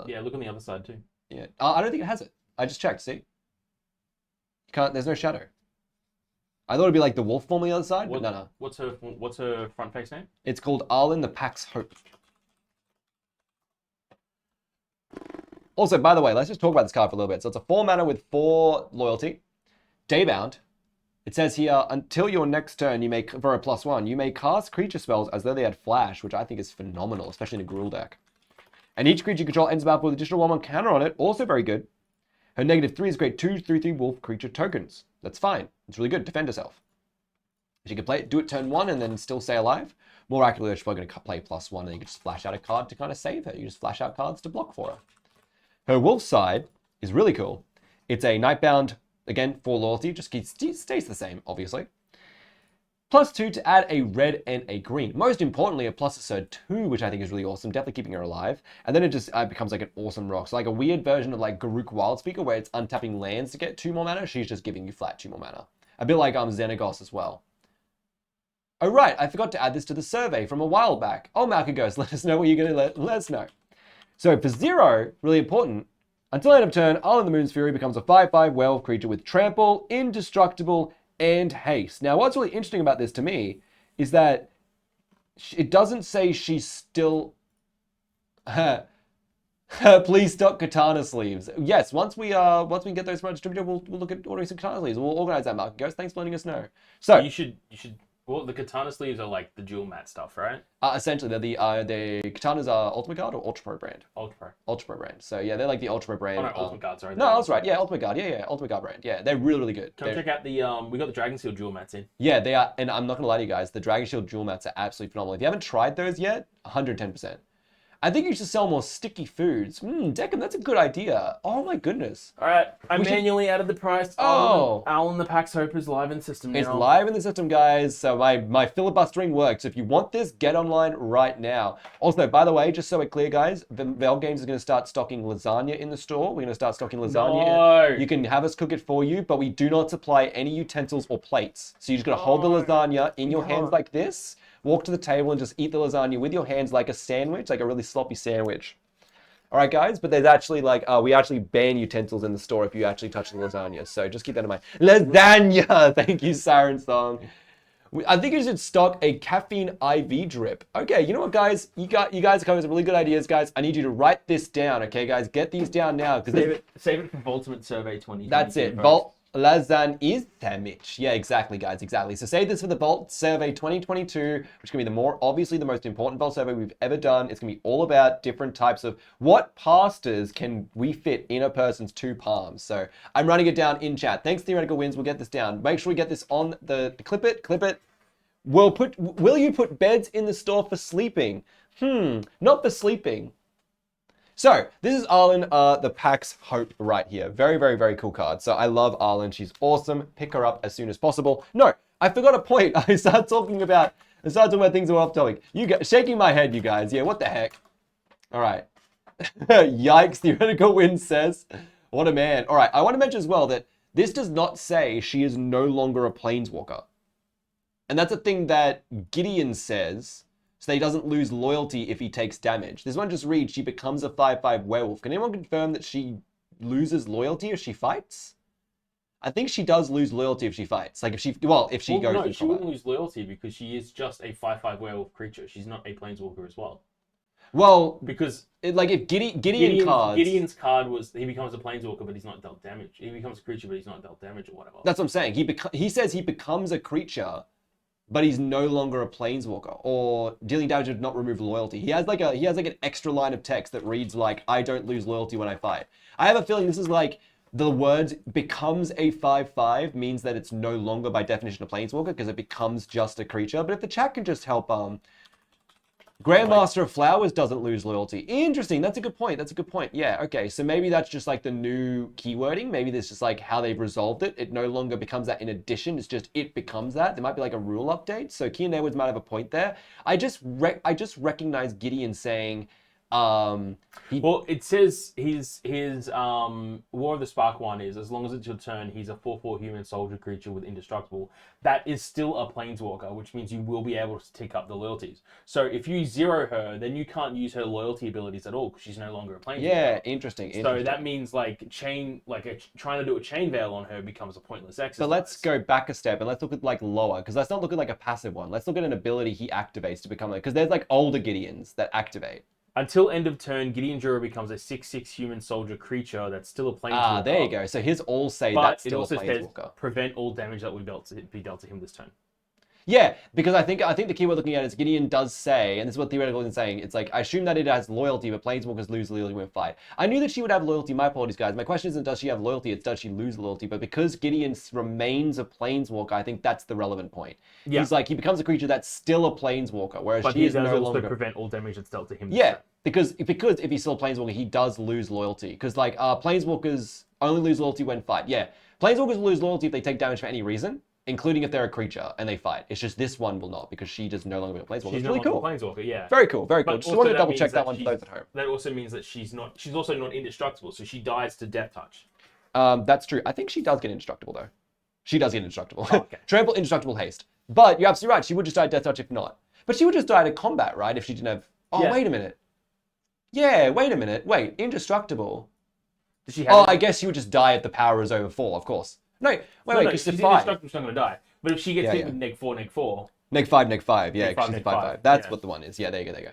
yeah, look on the other side too. Yeah, I don't think it has it. I just checked, see? There's no shadow. I thought it'd be like the wolf form on the other side, but no. What's her front face name? It's called Arlen the Pax Hope. Also, by the way, let's just talk about this card for a little bit. So it's a 4 mana with 4 loyalty. Daybound. It says here, until your next turn, you may, for a +1, you may cast creature spells as though they had flash, which I think is phenomenal, especially in a Gruul deck. And each creature you control ends battle with additional 1/1 counter on it, also very good. Her -3 is great 2/3/3 wolf creature tokens. That's fine. It's really good. Defend herself. She can play it, do it turn 1 and then still stay alive. More accurately, she's probably going to play +1 and you can just flash out a card to kind of save her. You just flash out cards to block for her. Her wolf side is really cool. It's a Nightbound, again, 4 loyalty. Just stays the same, obviously. +2 to add a red and a green. Most importantly, a +2, which I think is really awesome, definitely keeping her alive. And then it just becomes like an awesome rock. So like a weird version of like Garruk Wildspeaker, where it's untapping lands to get 2 more mana. She's just giving you flat 2 more mana. A bit like Xenagos as well. Oh right, I forgot to add this to the survey from a while back. Oh, Malkagos, let us know what you're going to let us know. So for 0, really important, until end of turn, Arlen the Moon's Fury becomes a 5/5 werewolf creature with trample, indestructible, and haste. Now, what's really interesting about this to me is that it doesn't say she's still... Please stop katana sleeves. Yes, once we get those from our distributor, we'll look at ordering some katana sleeves. We'll organize that, Mark. Ghost, thanks for letting us know. So you should. Well, the katana sleeves are like the jewel mat stuff, right? Essentially, they're the katanas are Ultimate Guard or Ultra Pro brand. Ultra Pro brand. So yeah, they're like the Ultra Pro brand. Oh no, Ultimate Guard. Sorry. No, that's right. Yeah, Ultimate Guard. Yeah, Ultimate Guard brand. Yeah, they're really, really good. Come check out the we got the Dragon Shield jewel mats in. Yeah, they are, and I'm not gonna lie to you guys, the Dragon Shield jewel mats are absolutely phenomenal. If you haven't tried those yet, 110%. I think you should sell more sticky foods. Declan, that's a good idea. Oh my goodness. All right, I manually added the price. Arlen the Pax Hope is live in the system now. It's live in the system, guys. So my filibustering works. If you want this, get online right now. Also, by the way, just so we're clear, guys, Valve Games is going to start stocking lasagna in the store. We're going to start stocking lasagna. No. You can have us cook it for you, but we do not supply any utensils or plates. So you just got to hold the lasagna in your hands like this. Walk to the table and just eat the lasagna with your hands like a sandwich, like a really sloppy sandwich. All right, guys, but there's actually like, we actually ban utensils in the store if you actually touch the lasagna. So just keep that in mind. Lasagna! Thank you, Siren Song. I think you should stock a caffeine IV drip. Okay, you know what, guys? You guys are coming with some really good ideas, guys. I need you to write this down, okay, guys? Get these down now. Save it for Ultimate Survey 2020. That's it. Vault Lasagna is damage. Yeah, exactly, guys, exactly. So save this for the Vault Survey 2022, which can be obviously the most important Vault Survey we've ever done. It's gonna be all about different types of what pastas can we fit in a person's 2 palms. So I'm running it down in chat. Thanks, Theoretical Wins. We'll get this down. Make sure we get this on the clip it. Will you put beds in the store for sleeping? Not for sleeping. So, this is Arlen, the Pax Hope right here. Very, very, very cool card. So, I love Arlen. She's awesome. Pick her up as soon as possible. No, I forgot a point. I started talking about things that were off topic. Shaking my head, you guys. Yeah, what the heck? All right. Yikes, Theoretical Win says. What a man. All right, I want to mention as well that this does not say she is no longer a Planeswalker. And that's a thing that Gideon says, so that he doesn't lose loyalty if he takes damage. This one just reads, she becomes a 5/5 werewolf. Can anyone confirm that she loses loyalty if she fights? I think she does lose loyalty if she fights. Like if she goes no, through she combat. wouldn't lose loyalty because she is just a 5/5 werewolf creature. She's not a planeswalker as well. Well, because like if Gideon's card was he becomes a planeswalker, but he's not dealt damage. He becomes a creature, but he's not dealt damage or whatever. That's what I'm saying. He says he becomes a creature, but he's no longer a planeswalker, or dealing damage would not remove loyalty. He has like an extra line of text that reads like, I don't lose loyalty when I fight. I have a feeling this is like the words becomes a 5/5 means that it's no longer by definition a planeswalker because it becomes just a creature. But if the chat can just help Grandmaster of Flowers doesn't lose loyalty. Interesting. That's a good point. Yeah, okay. So maybe that's just like the new keywording. Maybe this is like how they've resolved it. It no longer becomes that in addition. It's just it becomes that. There might be like a rule update. So Kean Edwards might have a point there. I just recognize Gideon saying, well, it says his War of the Spark one is, as long as it's your turn, he's a 4/4 human soldier creature with indestructible. That is still a planeswalker, which means you will be able to tick up the loyalties. So if you zero her, then you can't use her loyalty abilities at all because she's no longer a planeswalker. Yeah, interesting. So that means like trying to do a chain veil on her becomes a pointless exercise. So let's go back a step and let's look at like lower, because let's not look at like a passive one. Let's look at an ability he activates to become like, because there's like older Gideons that activate. Until end of turn, Gideon Jura becomes a 6/6 human soldier creature that's still a planeswalker. Ah, there you go. So his all say that's still a planeswalker. But it also says prevent all damage that would be dealt to him this turn. Yeah, because I think the key we're looking at is Gideon does say, and this is what Theoretical is saying, it's like, I assume that it has loyalty, but planeswalkers lose loyalty when fight. I knew that she would have loyalty, my apologies guys. My question isn't does she have loyalty, it's does she lose loyalty, but because Gideon remains a planeswalker, I think that's the relevant point. Yeah. He's like, he becomes a creature that's still a planeswalker, whereas she is no longer... But he does also prevent all damage that's dealt to him. Yeah, because if he's still a planeswalker, he does lose loyalty. Because like, planeswalkers only lose loyalty when fight. Yeah, planeswalkers lose loyalty if they take damage for any reason, including if they're a creature and they fight. It's just this one will not because she does no longer be a planeswalker. It's really cool. Planeswalker, yeah. Very cool, very cool. Just wanted to double check that one for those at home. That also means that she's also not indestructible, so she dies to death touch. That's true. I think she does get indestructible though. She does get indestructible. Oh, okay. Trample, indestructible, haste. But you're absolutely right. She would just die death touch if not. But she would just die to combat, right? If she didn't have. Oh, yeah. Wait a minute. Yeah, wait a minute. Wait, indestructible. Does she have? Oh, I guess she would just die if the power is over 4, of course. No, wait, because she's indestructible, she's not going to die. But if she gets hit with neg 4, neg 5, yeah, because she's 5/5. That's what the one is. Yeah, there you go.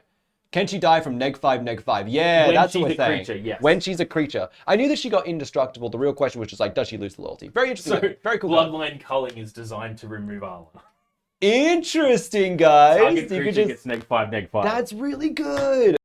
Can she die from neg 5, neg 5? Yeah, when that's what we're saying. Creature, yes. When she's a creature. I knew that she got indestructible. The real question was just like, does she lose the loyalty? Very interesting. So, very cool. Bloodline culling is designed to remove armor. Interesting, guys. Target creature gets neg 5, neg 5. That's really good.